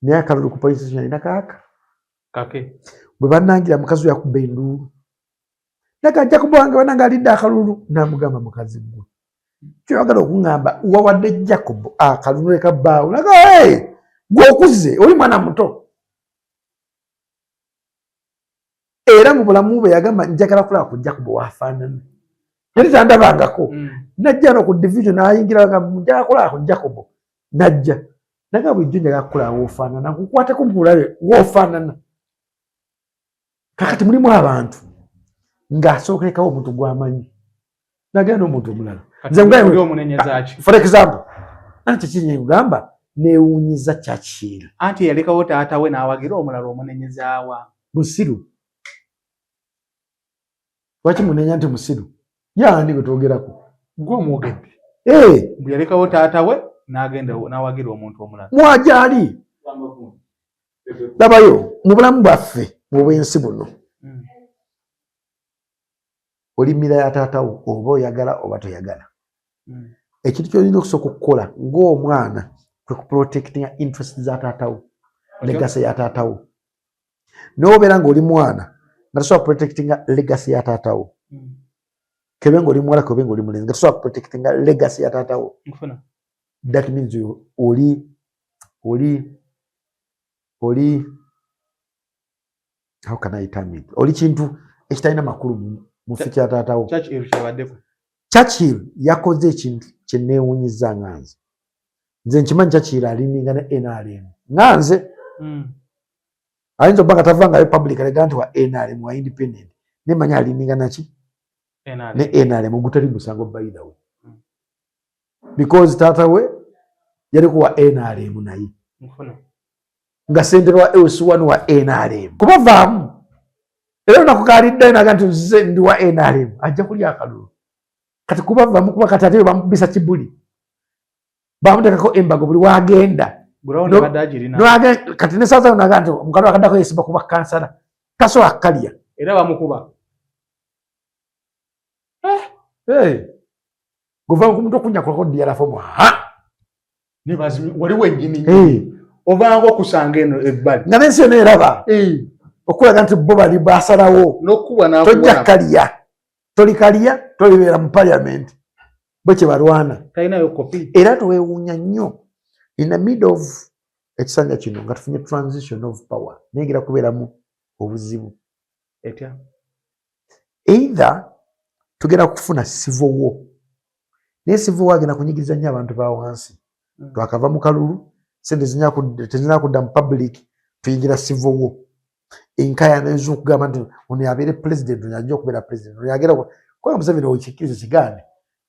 naye akalulu ku police station alina kake bwe bannangira mukazi we yakubba enduulu naga ajja kubanga bananga alidde akalulu namugamba mukazi gwe kyagala okungamba wawadde Jacob akalunule ka bbaawo laga gwokuze oli mwana muto era mu bulamu bwe yagamba njagala kulaba ku Jacob waafaanana yali tandabangako najja no ku division ayingira nga njagala kulaba ku Jacob najja naga bulijjo njagala kulaba woofaanana nkukwateko mukulabe woofaanana kakati mulimu abantu ng'asookerekawo omuntu gw'amanyi nagenda omuntu omulala for example anti kinyegamba neewuunyiza Churchill anti yalekawo taata we n'awagira omulala omunenyezaawa Musiru lwaki munenya nti Musiru yandi gwe twogerako gwe omwogedde bwe yalekawo taata we n'agenda n'awagira omuntu omulala mwajali labayo mu bulamu bwaffe obw'ensi buno olimira ya taatawo oba oyagala oba toyagala ekintu kyolina okusooka okukola ng'omwana kwe kuprotectinga interest za taatawo legacy ya taatawo n'obeera ng'oli mwana nga tosobola kuprotectinga legacy ya taatawo kebe ng'oli muwala kebe ng'oli mulenzi nga tosobola kuprotectinga legacy ya taatawo that means oli how can I term it oli kintu ekitalina makulu mufi kya taatawo Churchill yakoze ekintu kye neewuunyiza nga nze nkimanyi Churchill alininga ne NRM nga nze ayinza obba nga tavangayo publicly gaa nti wa NRM wa independent nemanya alininga naki ne NRM ogutali musango by the way because taata we yali kuwa NRM naye nga sentero wa EOS1 wa NRM kuba vaamu era olunaku kaaliddayo naga nti nze ndi wa NRM ajja kulya akalulu kati kuba vaamu kuba kati ate bamubisa kibuli bamuteekako embago buli wagenda kati ne saaza naga nti omukalo akaddako yesimba kuba kansala tasobola kalya era bamukuba gova kumuntu okunyakulako diyalafomu wali wennyini ovanga okusanga eno ebbali nga n'ensi yonna eraba okulaga nti bo bali basalawo tojja kalya tolikalya tolibeera mu parliament bwe kye balwana era tuweewuunya nnyo in the middle of ekisanja kino nga tufunye transition of power nayingira kubeeramu obuzibu etya either tugenda kufuna civil war naye civil war agenda kunyigiriza nnyo abantu ba wansi twakava mu kalulu sente tezina kudda mu public tuyingira civil war enkayana ez'okugamba nti ono yabeere president ono ajja okubeera president ono yagera kubanga Museveni okikkiriza kigaane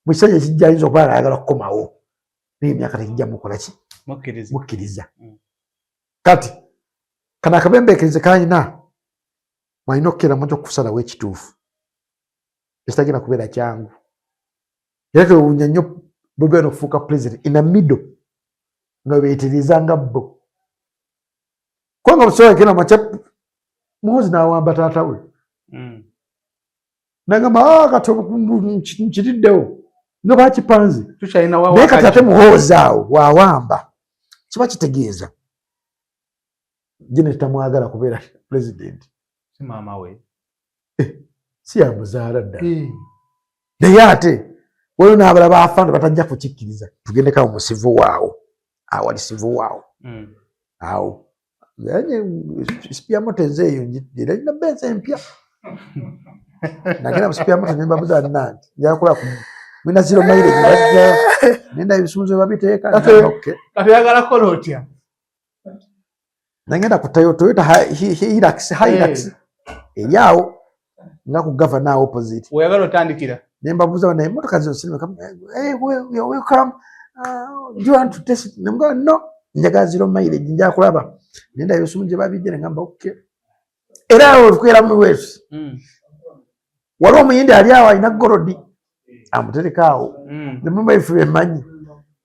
mu kisanja ekijja ayinza okuba ayagala kukomawo naye emyaka tekijja mukola ki mukkiriza kati kana akabembeekerize kanyina mwalina okukeera mujja okusalawo ekituufu ekitagenda kubeera kyangu era twewuunya nnyo Bobi Wine okufuuka president in the middle nga beetereezanga bo kubanga busobola kena makya muhozi n'awamba taata we nagamba kati nkiriddewo nga bakipanze naye kati ate muhoozi awo wawamba kiba kitegeeza jene tamwagala kubeera president si maama we si yamuzaala ddala naye ate waliwo n'abalala baafanda batajja kukikkiriza tugendekawo mu sivu waawo awali sivu waawo awo sipiamoto ezeeyo njidira nina benzi empya nagenda mu sipiamoto nembabuza nanti njakula mwina zero mileage nenda ebisumuzo babiteeka kati yagala kola otya nagenda ku Toyota Hilux eri awo nga ku governor opposite oyagala otandikira nembabuza naye emmotoka zino sinema welcome do you want to test it nemga no njagala zero mileage njakulaba nenda ebisumuzo gye babijja ngamba okay era awo tukwera mu wetu waliwo omuyindi ali awo alina golodi amuterekaawo nemumba ife emanyi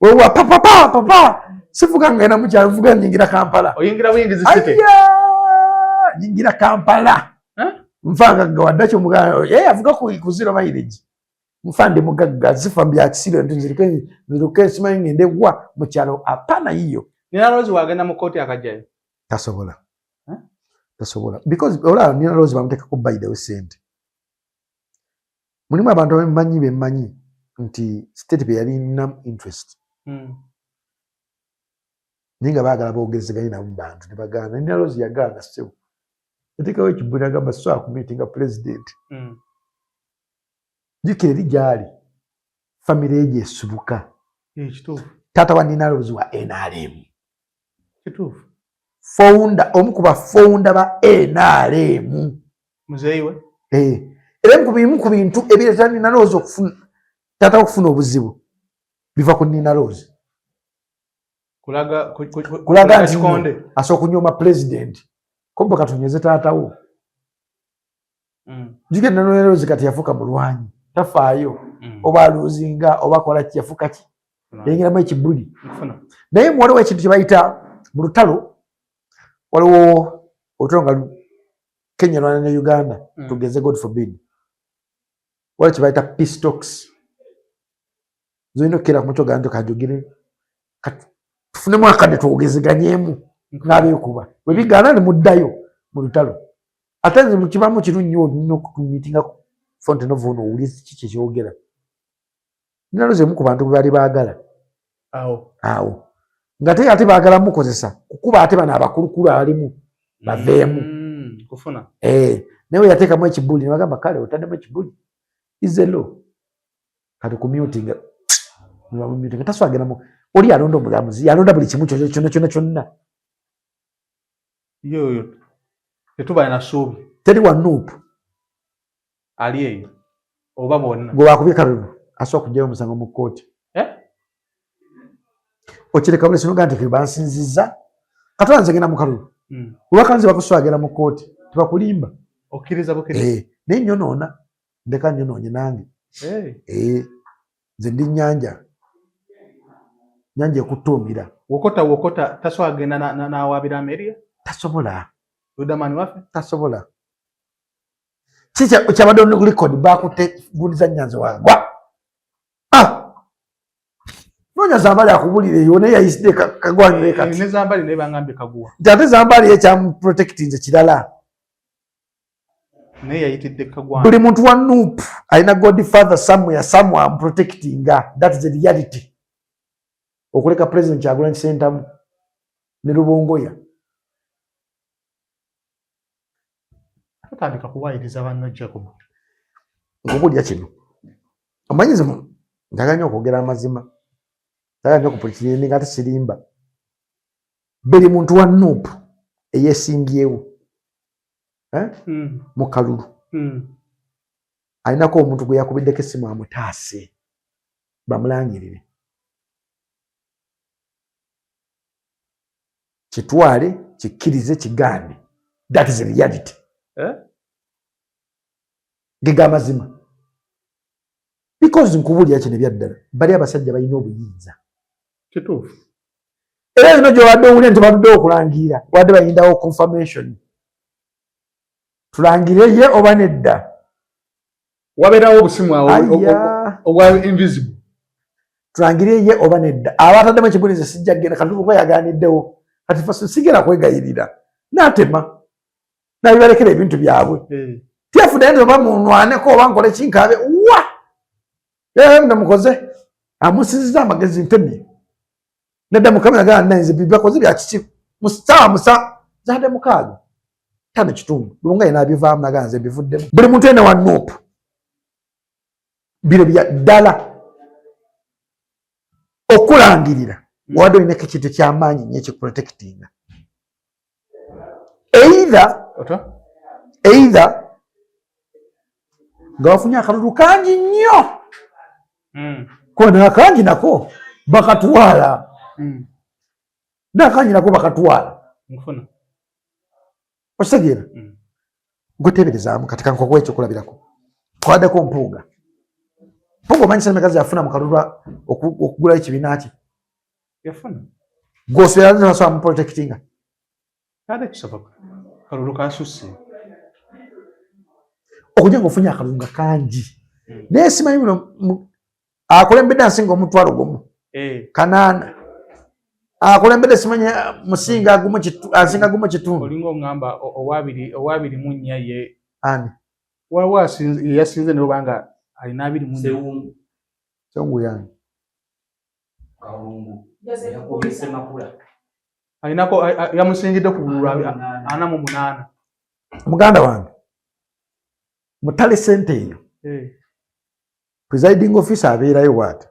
wewa papa sivuga ngenda mukyalo vuga nyingira Kampala oyingira buyingizi site nyingira Kampala mfanga gawaddacho mugano avuga ku zero mileage mfande mugagga zifa bya accident nziruke simanyi ngende wa mukyalo apana hiyo nina Rose wagenda mu koti akajayo tasobola because ola nina Rose bamuteka ku by the sente mulimu abantu bemanyi nti state pe yali nam interest ninga baagala boogezeganye nabo mu bantu ne bagaana ne Rose yagaana ssebo yateekawo ekibuuzo agamba so ku meeting president jikira eri gyali family ye esubuka kituufu taata wa Nina Rose wa NRM kituufu founder omukuba founder ba NRM muzeeyiwe era mu ku bintu ebireeta Nina Rose okufuna taata okufuna obuzibu biva ku Nina Rose kulaga nti asooka kunyooma president kombo katonyeze taatawo jike Nina Rose kati yafuuka mulwanyi tafaayo oba aluzinga oba akola ki yafuuka ki yayingiramu ekibuli naye waliwo ekintu kye bayita mu lutalo waliwo otonga Kenya Rwanda ne Uganda tugeze God forbid waliwo kye bayita peace talks zoyina okukera ku mutwe gantu kajogere tufunemu akadde twogezeganyemu n'abeekuba bwe bigaana ne muddayo mu lutalo ate nze kibamu kirungi nnyo olina okutumiitinga Fountain of Ono owulire kiki kyeyogera Nina Rose emu ku bantu bwe bali baagala awo nga ate baagala mukozesa kukuba ate bano abakulukulu alimu baveemu naye yateekamu ekibuli ne bagamba kale otaddemu ekibuli izelo kati kumyutinga taswagiramu oli alonda omulamuzi yalonda buli kimu kyonna yoyo tetuba na ssuubi teri wa Nuupu ali eyo oba bonna gwe bakubye kalulu asooka kujjayo omusango mu kkooti okireka buli sinoga nti bansinzizza katola nze genda mu kalulu olwakanze bakuswagira mu kkooti tebakulimba okkiriza bukiriza naye nyonoona ndeka nyonoonye nange nze ndi nyanja ekutuumira wokota taswagenda n'awaabira Ameria tasobola ludamani waffe tasobola kyabadde oli likodi bakutte guliza nyanza wagwa noonya Zambali akubulire yo naye yayisidde kagwanire kati ne Zambali naye bangambye kaguwa nti ate Zambali ekyamuprotectinze kirala naye yayitidde kagwanire buli muntu wa Nuupu alina Godfather somewhere amuprotectinga. That is the reality. Okuleka president Kyagulanyi Ssentamu ne Rubongoya atandika kuwayiriza banno Jacob ng'okulya kino amanyize ndaganya okwogera amazima ndaganya okupulikirira nga tesirimba buli muntu wa Nuupu eyeesimbyewo mu kalulu alinako omuntu gwe yakubiddeko essimu amutaase bamulangirire kitwale kikkirize kigaane. That is the reality. Giga amazima because nkubulya kino byaddala bali abasajja balina obuyinza kituufu era bino gyewadde owulire nti badudde okulangira wadde bayindawo confirmation tulangire ye oba nedda wabeerawo obusimu obwa invisible tulangire ye oba nedda abataddemu ekibunizo sijja kgenda katuuba yaganiddewo kati faso sigera kwegayirira n'atema nabibalekera ebintu byabwe tiyafudde nti oba munwaneko oba nkole kinkaabe wa namukoze amusinziza amagezi ntemye nedda mukamera gananze bibyakoze byakiki musaawa musa zade mukaaga tano kitundu lunga yena abivaamu naganze bivuddemu buli muntu ene wa Nuupu bino bya ddala okulangirira wadde olinako ekintu kyamaanyi nnyo ekikuprotectinga either nga wafunye akalulu kangi nnyo kona akangi nako bakatwala nakangi nako bakatwala okitegeera gweteberezaamu kati kankogwa ekyokulabirako twaddeko Mpuuga omanyi Ssemakazi yafuna mu kalulu okugulayo ekibiina kye yafuna gwosobola nasobola muprotectinga ate kisoboka kalulu kasusse okujja ngaofunye akalulu nga kangi naye simanyi bino akulembedde asinga omutwalo gumu kanaana akulembedde simanyi musinga asinga gumu kitundu olinga oŋŋamba owabiri mu nnya ye ani waliwo yasinze ne obanga alina 24 Songo yange. Kalungu. Yakubise makula. Ainako yamusingidde ku bululu 48. Muganda wange. Mutale sente eyo. Presiding officer abeerayo waati.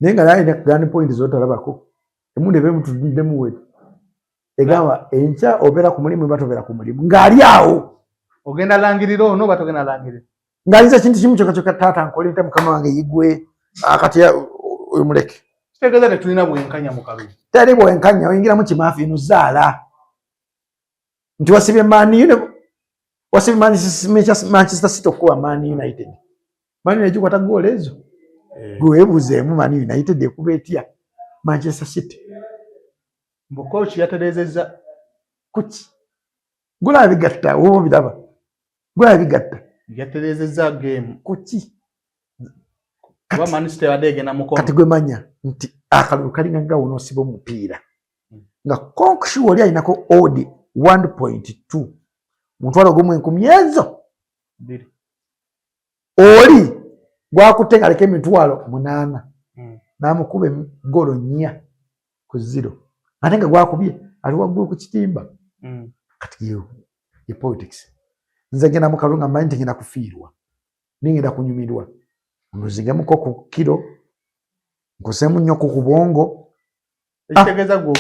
Nenga naye ne gun point zotalabako. Emunde be mutudde muwe. Egamba encha obera ku mulimu batobera ku mulimu. Ngali awo. Ogenda langiriro no batogenda langiriro. Ngaliza kintu kimu kyokka tata nkolete mukama wange yigwe akati oyo muleke. Kitegeza ne tulina bwenkanya mu Kalungu. Tali bwenkanya oyingira mu kimafi nuzaala. Nti wasibye Manchester City okuwa Man United. Man United kwata goal ezo. Gwebuzeemu Man United ekuba etya Manchester City. Mbo coach yaterezeza kuki. Gula bigatta wo bidaba. Gula bigatta. Yaterezeza game kuki. Kuba Man City wadege na mukono. Kati gwe manya nti akalulu kalinga nga wono sibo mupiira. Nga konkushu oli ayinako odd 1.2. Mutwalo gumwe nkumyezo. Biri. Oli gwakutenga leke mitwalo 8. Namukube golo 4-0. Atenga gwakubye ali waggulu ku kitimba. Kati yo ye politics. Nze gena mu Kalungu mind ngina kufiirwa. Ningenda kunyumirwa. Muzinge muko ku kilo. Nkosemu nnyo ku kubongo. Ekitegeeza go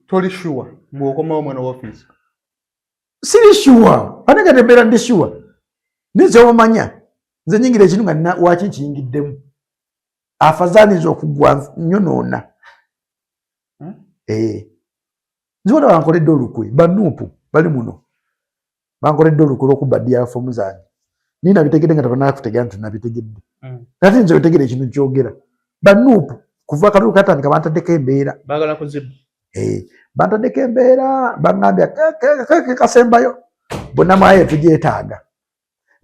toli sure ng'okomawo mwene office. Siri sure. Anega tembera ndi sure. Nizo omanya. Nze nyingira ekintu nga waki kiyingiddemu. Afazani z'okugwa nyonoona. Nziwona bankoledde olukwe. Banuupu bali muno. Bankoledde olukwe lw'okubaddiya fomu zange. Nina bitegedde nga tabanakutegera nti nabitegedde. Kati nze otegera ekintu kyogera. Banuupu kuva Kalungu katandika bantaddeko embeera. Baagala kuzibu. Bantaddeko embeera bangambya kasembayo. Bonnamwaya tugyetaaga.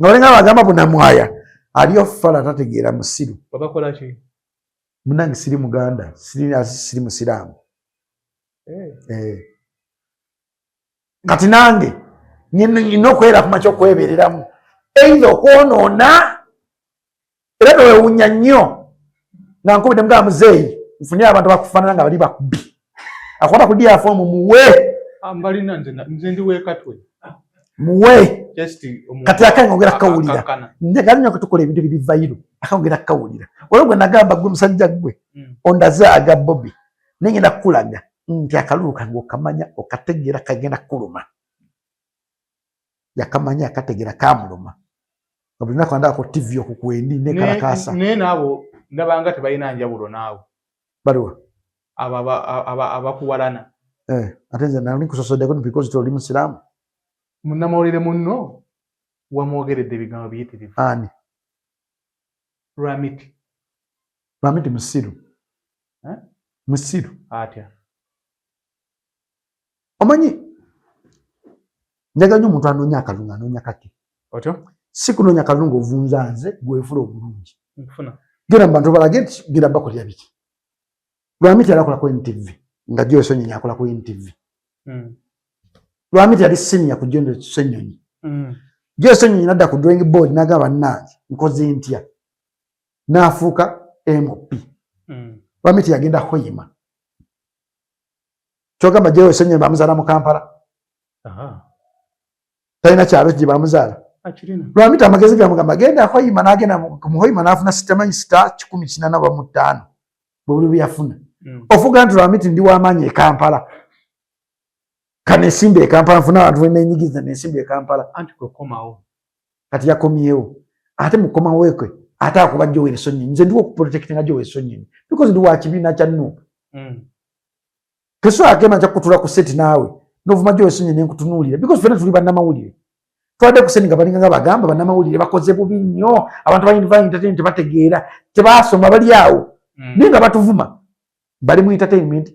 Nga olenga bagamba Bonnamwaya aliyo fala tategeera musiru. Babakola ki? Munange siri Muganda, siri Musiraamu. Kati nange nina okwera ku makya okwebereramu. Either okwonoona era towewunya nnyo nga nkubidde mugamba muzeeyi nfunire abantu bakufaanana nga bali bakubi. Akwata ku diafomu muwe. Mbalina nze ndi weekatwe. Muwe. Kati akangongera kawulira. Njagala nnyo tukola ebintu biri vayiro. Akangongera kawulira. Olwo gwe nagamba gwe musajja gwe. Ondazaaga Bobby. Nengenda kukulaga nti akalulu kange okamanya okategeera kagenda kuluma. Yakamanya akategeera kamuluma. Obulina kwanda ko TV okukwendi ne karakasa. Ne nabo ndabanga tebalina njawulo naawe. Baliwa. Abakuwalana. Ate nze nali nkusosodeko because toli Musiraamu. Munnamawulire munno wamwogeredde ebigambo biyitirivu. Ani? Lwamiti. Lwamiti musiru. Musiru. Atya. Omanyi njagala nnyo omuntu anoonya akalungu anoonya kake. Otyo? Si kunoonya akalungu ovunza nze gwefula obulungi. Nkufuna. Genda mu bantu balage genda bakolya biki. Lwamiti alakola ku NTV nga Joe Ssenyonyi akola ku NTV. Lwamiti yali senior ku Joe Ssenyonyi. Joe Ssenyonyi nadda ku drawing board n'agamba bannange nkoze ntya. N'afuuka MP. Lwamiti yagenda Hoima. Kyogamba Joe Ssenyonyi bamuzaala mu Kampala. Talina kyalo gye bamuzaala. Lwamiti amagezi gamugamba genda Hoima n'agenda mu Hoima n'afuna sitamanyi sita 185 bwe buli yafuna. Ofuga nti Lwamiti ndi w'amaanyi e Kampala. Kanesimbe e Kampala nfuna abantu bwenenyigiza nesimbe e Kampala. Anti kukomawo. Kati yakomyewo. Ate mukomawo ekwe ate akuba Joe Ssenyonyi. Nze ndiwo okuprotectinga Joe Ssenyonyi because ndi wa kibiina kya Nuupu. Teso akema kya kutula ku seti naawe novuma Joe Ssenyonyi nenkutunuulira because fena tuli bannamawulire. Twadde ku seni nga balinga nga bagamba bannamawulire bakoze bubi nnyo abantu ba entertainment bategeera tebaasoma bali awo. Naye nga batuvuma bali mu entertainment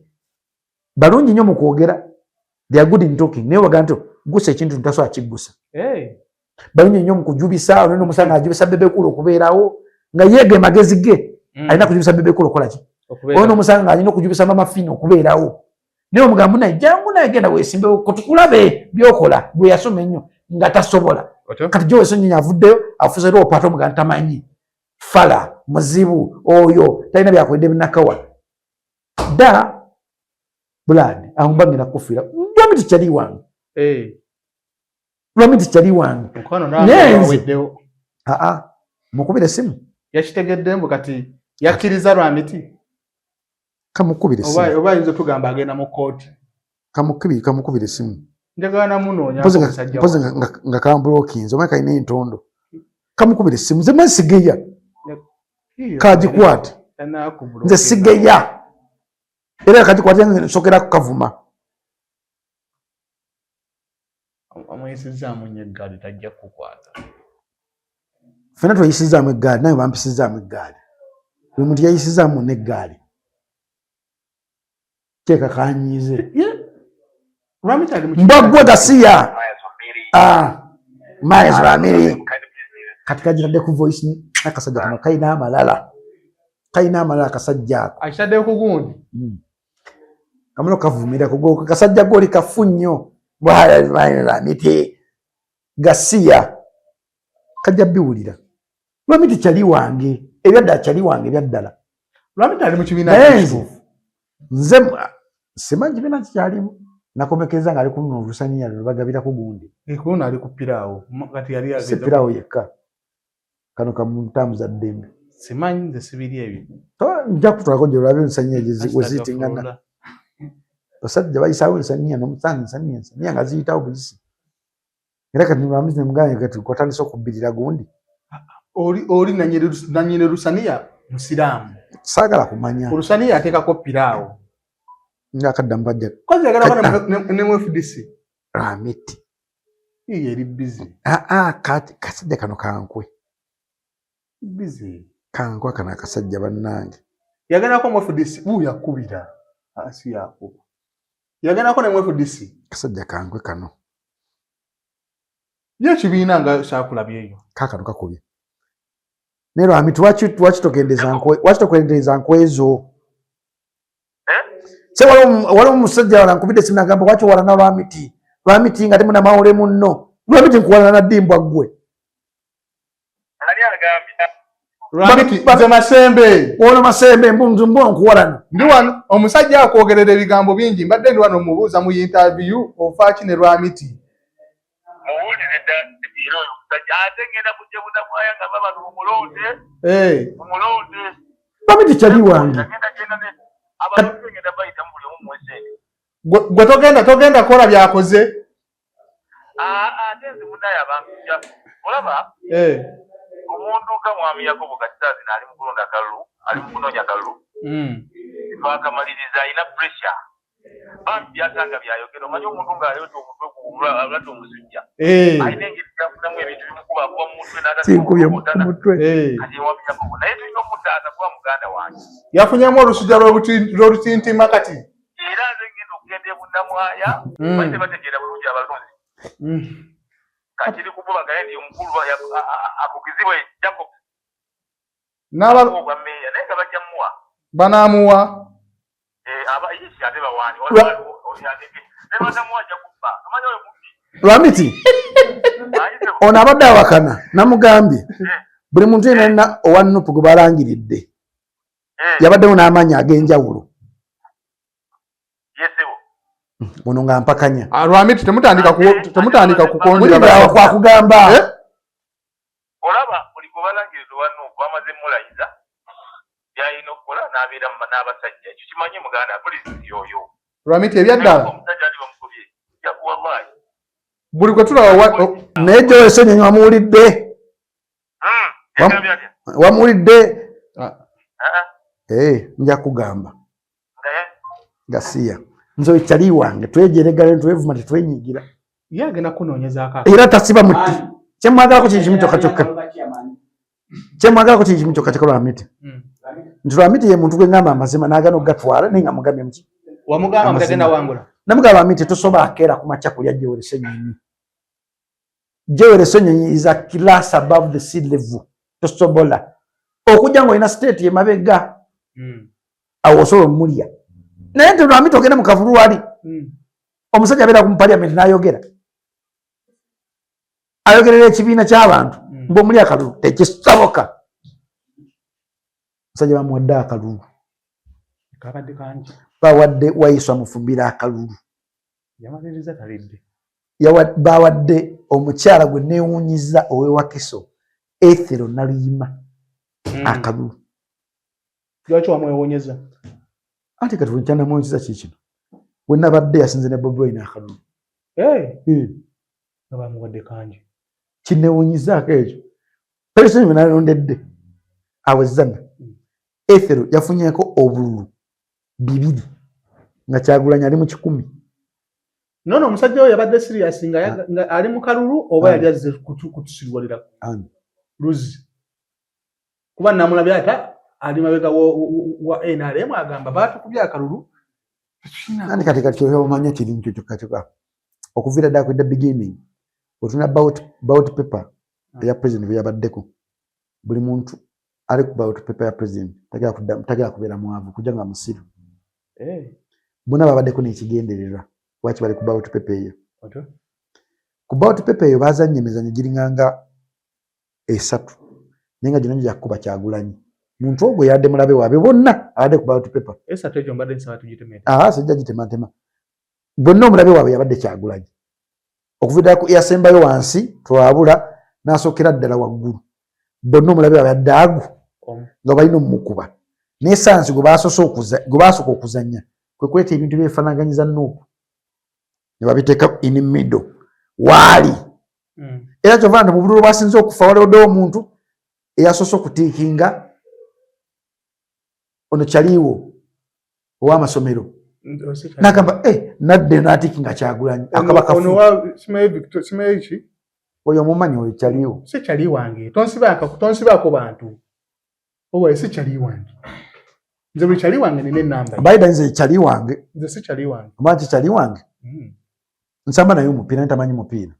balungi nnyo mu kwogera. They are good in talking. Naye waga nti gusa ekintu ntaso akigusa. Balungi nnyo mu kujubisa ono omusanga ajubisa Bebekulu okubeerawo nga yeege magezi ge alina kujubisa Bebekulu okola ki. Ono omusanga alina okujubisa Mama Fino okubeerawo. Naye omugambo naye jangu naye genda weesimbewo kutukulabe byokola gwe yasoma ennyo nga tasobola. Kati Joe Ssenyonyi avuddeyo afuze lwo pato omuganda tamanyi. fala muzibu oyo talina byakwedde binakawa da blood ahumbangira kufira Lwamiti kyali wange Lwamiti kyali wange mukono nawe weddewo mukubire simu yakitegedde mbu kati yakkiriza Lwamiti kamukubire simu oba yinza tugamba agenda mu kooti kamukubire simu njagala namunoonya mpozi nga kambulookinze omanyi kalina entondo kamukubire simu nze masigeya kagikwate nze sigeya era kagikwate nsokera kukavuma omuyisizaamu nnyo eggaali tajja kukwata fena tweyisizaamu eggaali naye bampisizaamu eggaali buli muntu yayisizaamu n'eggaali teeka kanyiize mbwaggwe Gasiya Miles Lwamiri kati kagitadde ku voice akasajja kano kalina amalala akasajja ako akitadde ku gundi kamalo kavumira kugo kasajja goli kafu nnyo Lwamiti Gasiya kajja biwulira Lwamiti kyali wange ebyaddala kyali wange ebyaddala Lwamiti ali mu kibiina nze simanyi kibiina kikyalimu nakomekeza nga ali ku Lusaniya lwebagabira ku gundi kuno ali ku piraawo kati yali ageze piraawo yekka kano kamutambuza ddembe simanyi nze sibiri ebyo nja kutwalako gye lwabe Lusaniya weziitingana basajja bayisaawo Lusaniya n'omusange Lusaniya nga ziyitawo buyisi era kati Lwamiti nemugambye kati kwatandise okubbirira gundi oli nanyini Lusaniya musiraamu saagala kumanya Lusaniya ateekako piraawo ngakadda mbajja kwazi yagala ne FDC Lwamiti eri busy kati kasajja kano kankwe busy kankwe kana akasajja bannange yaganako mu FDC yakubira asi yakuba yaganako ne mu FDC kasajja kankwe kano ye kibiina nga kyakulabyeyo kakano kakubye ne Lwamiti wakitogendeza nkwezo se waliwo omusajja walankubidde simu nagamba waki owalana Lwamiti nga temuna mawole munno Lwamiti nkuwalana na Dimbwa ggwe Lwamiti Masembe wono Masembe mbunzu nkuwalana ndi wano omusajja akwogerera ebigambo bingi mbadde ndi wano mubuuza mu interview ofaaki ne Lwamiti muwulire dda ebiro oyo omusajja ate ngenda kujja bunamwaya nga babantu mumulonde Lwamiti kyali wange gwe togenda kola byakoze ate nze munaye abankuja olaba omuntu nga mwami Yakobo Kasitazi naali mu kulonda kalulu ali mu kunoonya kalulu akamaliriza alina pressure bambi byasanga byayogera omanyi omuntu ng'aleeta omutwe alwadde omusujja alina engeri gyafunamu ebintu bimukuba akuba mu mutwe sinkubye mu mutwe kati mwami Yakobo naye tulina omutaasa kuba muganda wange yafunyamu olusujja lw'olutintima kati era nze ngenda okugenda ebunamwaya baite bategeera bulungi abalunzi kakiri kubulagaye nti omukulu akugizibwa Jacob n'abagwa meeya naye nga bajja muwa banaamuwa abayisi ate bawaani nebanamuwa Jakuba omanyi oyo mubi Lwamiti ono abadde awakana namugambye buli muntu yenna owa Nuupu gwe balangiridde yabaddewo n'amaanyi ag'enjawulo muno nga mpakanya Lwamiti temutandika kukonjera kwa kugamba olaba buli gwe balangiridde owa Nuupu bamaze mulayiza byalina okukola n'abeera n'abasajja ekyo kimanyi muganda polisi yoyo Lwamiti ebyaddala omusajja ali bamukubye yakuwallahi buli gwe tulaba naye Joel Ssenyonyi wamuwulidde wamuwulidde nja kugamba Gasiya nze ekyali wange twejeregala netwevuma tetwenyigira ye agenda kunoonyezaako era tasiba muti kyemwagalako kiri kimu kyokka kyokka kyemwagalako kiri kimu kyokka kyokka Lwamiti nti Lwamiti ye muntu gwengamba amazima nagana okugatwala naye nga mugambye muki wamugamba mutagenda wangula namugamba Lwamiti tosobola akeera ku makya kulya Joel Ssenyonyi Joel Ssenyonyi is a class above the sea level tosobola okujja ng'olina state ye mabega awo osobola omulya naye nti Lwamiti ogenda mu kavulu wali omusajja abeera ku parliament n'ayogera ayogerera ekibiina ky'abantu ng'omuli akalulu tekisoboka musajja bamuwadde akalulu kabadde kanji bawadde wayiswa mufumbira akalulu yamaliriza talidde bawadde omukyala gwe neewuunyiza ow'ewakiso Ethero Naluyima akalulu. Lwaki wamwewuunyeza? Ate kati wenkyanamuwuunyiza kikino we nabadde yasinze ne Bobi Wine akalulu nga bamuwadde kanji kineewuunyizaako ekyo Pulezidenti we nalondedde awezana Ethero yafunyeeko obululu 2 nga Kyagulanyi ali mu 100. nono omusajja oyo yabadde serious nga ali mu kalulu oba yali azze kutusirwalira luzi kuba namulabye ata ali mabega wa NRM agamba batukubya akalulu nani kati kyoyo omanye kiri nkyo kyokka okuviira ddala kwedda beginning otuna about paper ya president yabaddeko buli muntu ali ku about paper ya president tagala kubeera mwavu kujja nga musiru bonna babaddeko n'ekigendererwa lwaki bali ku about paper eyo ku about paper eyo bazannya emizannyo giringanga 3 naye nga gino gyakuba Kyagulanyi muntu ogwo yadde mulabe waabe bonna abadde ku about paper esatu mbadde nsaba tugitemete sijja gitematema bonna omulabe waabe yabadde Kyagulanyi okuviira ku yasembayo wansi twabula n'asookera ddala waggulu bonna omulabe waabe yadde agu nga balina omumukuba n'essansi gwe baasooka okuzannya kwe kuleeta ebintu byefaanaganyiza Nuupu ne babiteeka in middle waali era kyova nti mu bululu bwasinze okufa waliwo omuntu eyasoose okutiikinga ono Kyaliwo ow'amasomero n'agamba nadde n'atiikinga Kyagulanyi akaba kafu oyo omumanyi oyo Kyaliwo si Kyali wange tonsibaako bantu owe si Kyali wange nze buli Kyali wange nina ennamba baida nze Kyali wange nze si Kyali wange omanyi Kyali wange nsamba naye omupiira ntamanyi mupiira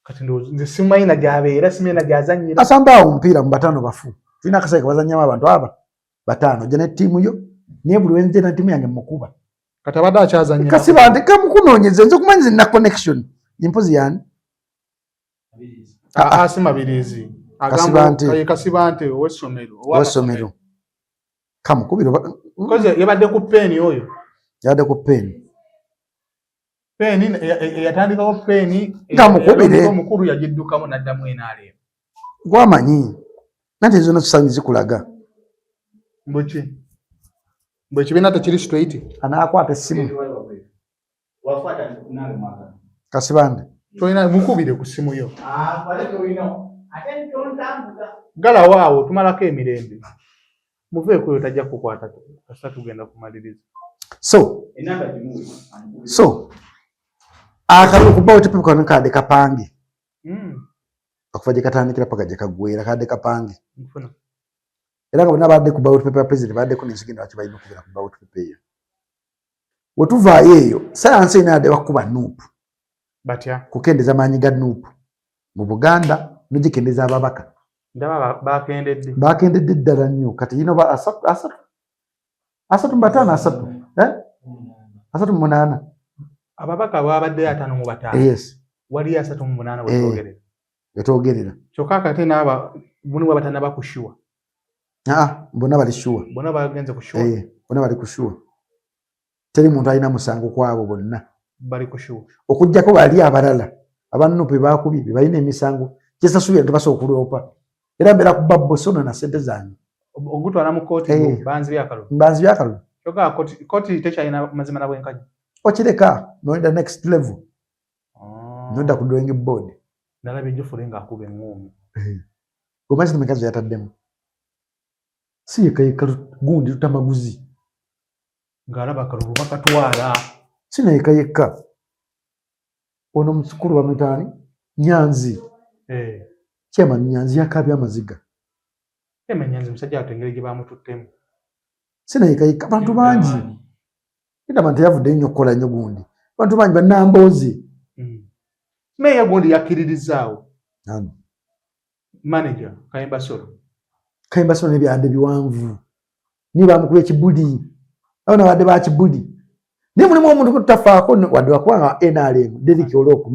kati nze simanyi na gy'abeera simanyi na gy'azannyira asamba awo omupiira mu 5 bafu tulina akasayi kabazannyamu abantu aba 5 gye ne ttiimu yo naye buli wenze na ttiimu yange mukuba kati abadde akyazannyira kasiba nti kamukunoonyeze nze okumanyi nze nina connection impozi yani si Mabirizi kasiba nti ow'essomero kamukubira koze yabadde ku peeni oyo yabadde ku peeni yatandikawo peeni Kamukubire omukulu yagiddukamu n'addamu NRM gwamanyi nanti zonna tusanyi zikulaga bwe kibiina tekiri straight anaakwata essimu kasibande tolina mukubire ku ssimu yo galawo awo tumalako emirembe muveeko oyo tajja kukwata kasa tugenda kumaliriza so akalulu kuba otipe kano kadde kapange okuva gye katandikira paka gye kaggweera kadde kapange era nga bonna badde ku bawuti pepa ya president baddeko n'ensigenda lwaki balina okubeera ku bawuti pepa eyo we tuvaayo eyo sayansi ena yadde bakuba Nuupu batya kukendeza maanyi ga Nuupu mu Buganda nogikendeza ababaka ndaba bakendedde ddala nnyo kati yino ba 3 mu 5 3 mu 8 ababaka babadde 5 mu 5 yes wali 3 mu 8 wetwogerera kyokka kati n'aba buni wabatana bakushiwa bonna bali shuwa bonna bagenze kushuwa bonna bali kushuwa teri muntu alina musango kwabo bonna bali kushuwa okujjako bali abalala abanupe bakubi balina emisango kyesasuubira tebasobola okuloopa era mbeera kuba bosono na ssente zange ogutwala mu kooti banzi byakalulu kyokka kooti tekyalina mazima na bwenkanyi okireka noyenda next level noyenda ku drawing board nalabye Jofule ng'akuba eŋŋoomi omanyi zino mekazi yataddemu si yekayeka gundi tutamaguzi ng'alaba akalulu bakatwala sina yekayeka ono musukulu wa mitaani Nyanzi kyama Nyanzi yakabya amaziga Nyanzi musajja atengere gye bamututtemu sina yekayeka abantu bangi ndaba nti yavudde nnyo okukola nnyo gundi abantu bangi bannamboozi meya gundi yakkiririzaawo manager Kayemba Solo n'ebyande biwanvu niba bamukuba ekibuli abo nabadde bakibuli naye mulimu omuntu kutafaako wadde wakubanga NRM Derrick Oloko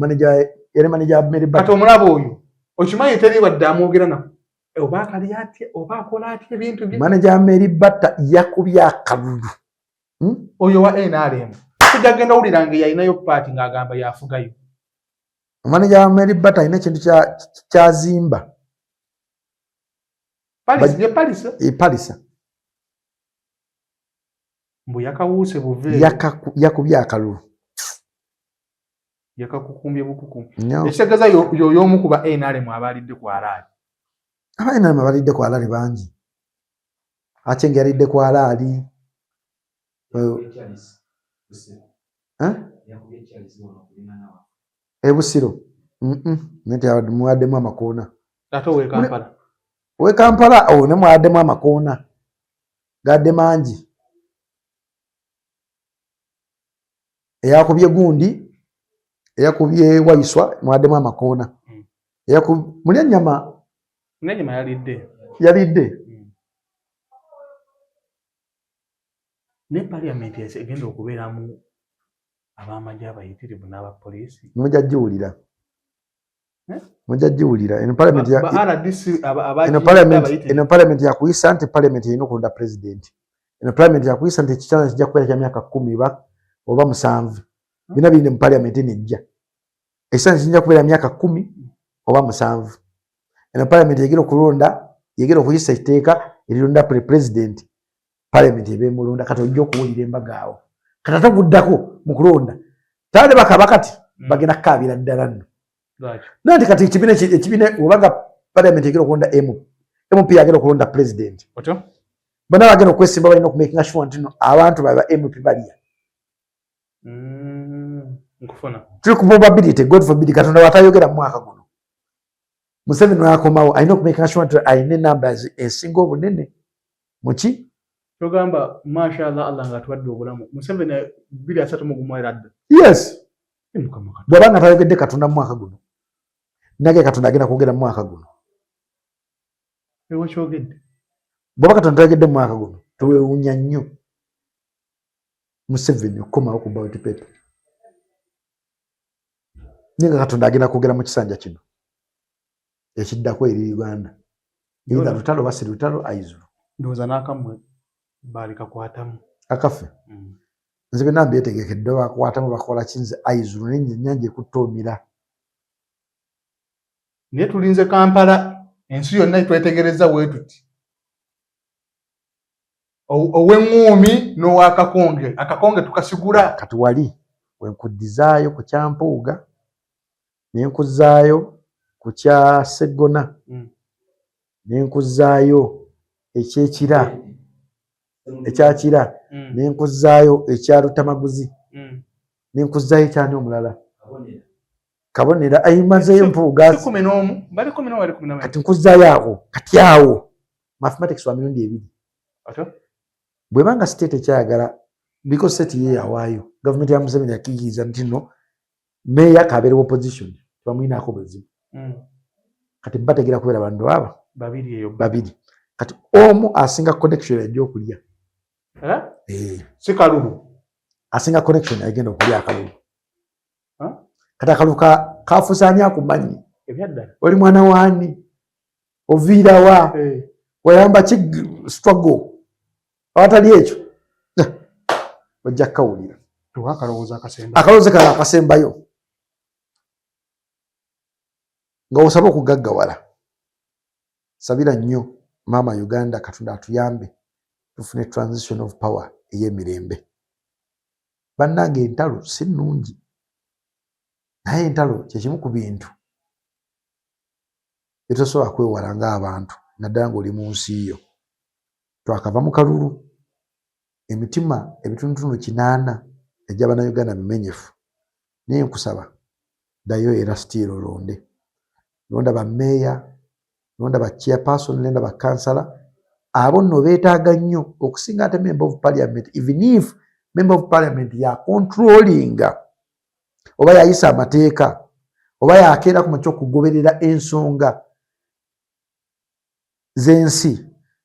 yali manager Mary Back kati omulaba oyo okimanyi teri wadde amwogera nako oba kali atya oba akola atya ebintu bye manager Mary Batta yakubye akalulu oyo wa NRM kujja genda owulira nga yalinayo paati ng'agamba yafugayo manager Mary Batta alina ekintu kyazimba Palisa mbu yakawuuse buve yakubye akalulu yakakukumbye bukuku ekitegeeza y'omu ku ba NRM abalidde ku alaali aba NRM abalidde ku alaali bangi Aceng yalidde ku alaali Busiro nti mwaddemu amakoona ate ow'e Kampala ne mwaddemu amakoona gadde mangi eyakubye gundi eyakubye Waiswa mwaddemu amakoona Mulyanyama yalidde ne parliament egenda okubeeramu ab'amagye abayitirivu n'abapoliisi mujja giwulira eno parliament yakuyisa nti parliament erina okulonda president eno parliament yakuyisa nti ekikyana kijja kubeera kya myaka 10 oba 7 bina birinde mu parliament nejja ekikyana kijja kubeera myaka 10 oba 7 eno parliament yegera okulonda yegera okuyisa ekiteeka erironda president parliament ebemulonda kati ojja okuwulira embaga awo kati ataguddako mu kulonda tale bakabakati bagenda kukaabira ddala nno nanti kati ekibiina obanga parliament yegera okulonda MP yagera okulonda president bonna bagenda okwesimba balina okumakinga sure nti abantu baba MP balya tuli ku probability God forbid katonda watayogera mu mwaka guno Museveni akomawo alina okumakinga sure nti alina numbers esinga obunene muki togamba mashallah Allah nga tuwadde obulamu Museveni 231 eradda yes bw'abanga tayogedde katonda mu mwaka guno nage katonda agenda kwogera mu mwaka guno ewa kyogedde bw'aba katonda tayogedde mu mwaka guno tuwewuunya nnyo Museveni okukomawo ku ballot paper ninga katonda agenda kwogera mu kisanja kino ekiddako eri Uganda either lutalo basi lutalo aizulu ndowooza n'akamwe baali kakwatamu akafe nze bena mbyetegekedde bakwatamu bakola kinze aizulu n'ennyanja ekutta omira naye tulinze Kampala ensi yonna twetegereza bwe tuti ow'eŋŋuumi n'ow'akakonge akakonge tukasigula kati wali wenkuddizaayo ku Kyampuuga nenkuzaayo ku kya Seggona nenkuzaayo ekyakira nenkuzaayo ekya Lutamaguzi nenkuzaayo ekyani omulala Kabonera ayimazeyo Mpuuga 11 kati nkuzaayo awo kati awo mathematics wa mirundi 2 bwebanga state ekyayagala because state ye yawaayo government ya Museveni yakiriza nti no meya kabeera opposition bamwinaako buzibu kati bategera kubeera bantu aba babiri kati omu asinga connection yajja okulya si kalulu asinga connection agenda okulya akalulu kati akalulu kafusaanya akumanyi oli mwana waani oviirawa wayamba ki struggle awatali ekyo ojja kukawulira akalowooza kala akasembayo nga osaba okugaggawala sabira nnyo maama Uganda katonda atuyambe tufune transition of power ey'emirembe bannange entalo si nnungi naye entalo kyekimu ku bintu bitosobola kwewala ng'abantu naddala ng'oli mu nsi yo twakava mu kalulu emitima ebitundutundu 8 egy'Abannayuganda bimenyefu naye nkusaba ddayo era still olonde londa bammeeya londa ba chairperson londa ba kansala abo nno beetaaga nnyo okusinga ate member of parliament even if member of parliament ya controlling oba yayisa amateeka oba yakeera ku makyo okugoberera ensonga z'ensi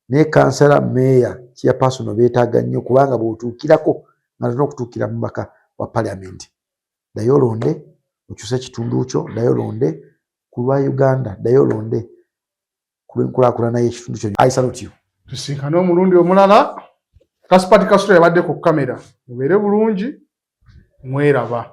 naye kansala meeya chairperson beetaaga nnyo kubanga bw'otuukirako nga tolina okutuukira mu baka wa parliament ddayo olonde okyuse ekitundu kyo ddayo olonde ku lwa Uganda ddayo olonde lw'enkulaakulana y'ekitundu kyo. I salute you. Tusinkane omulundi omulala. Kasipati Kasula yabadde ku kamera. Mubeere bulungi, mweraba.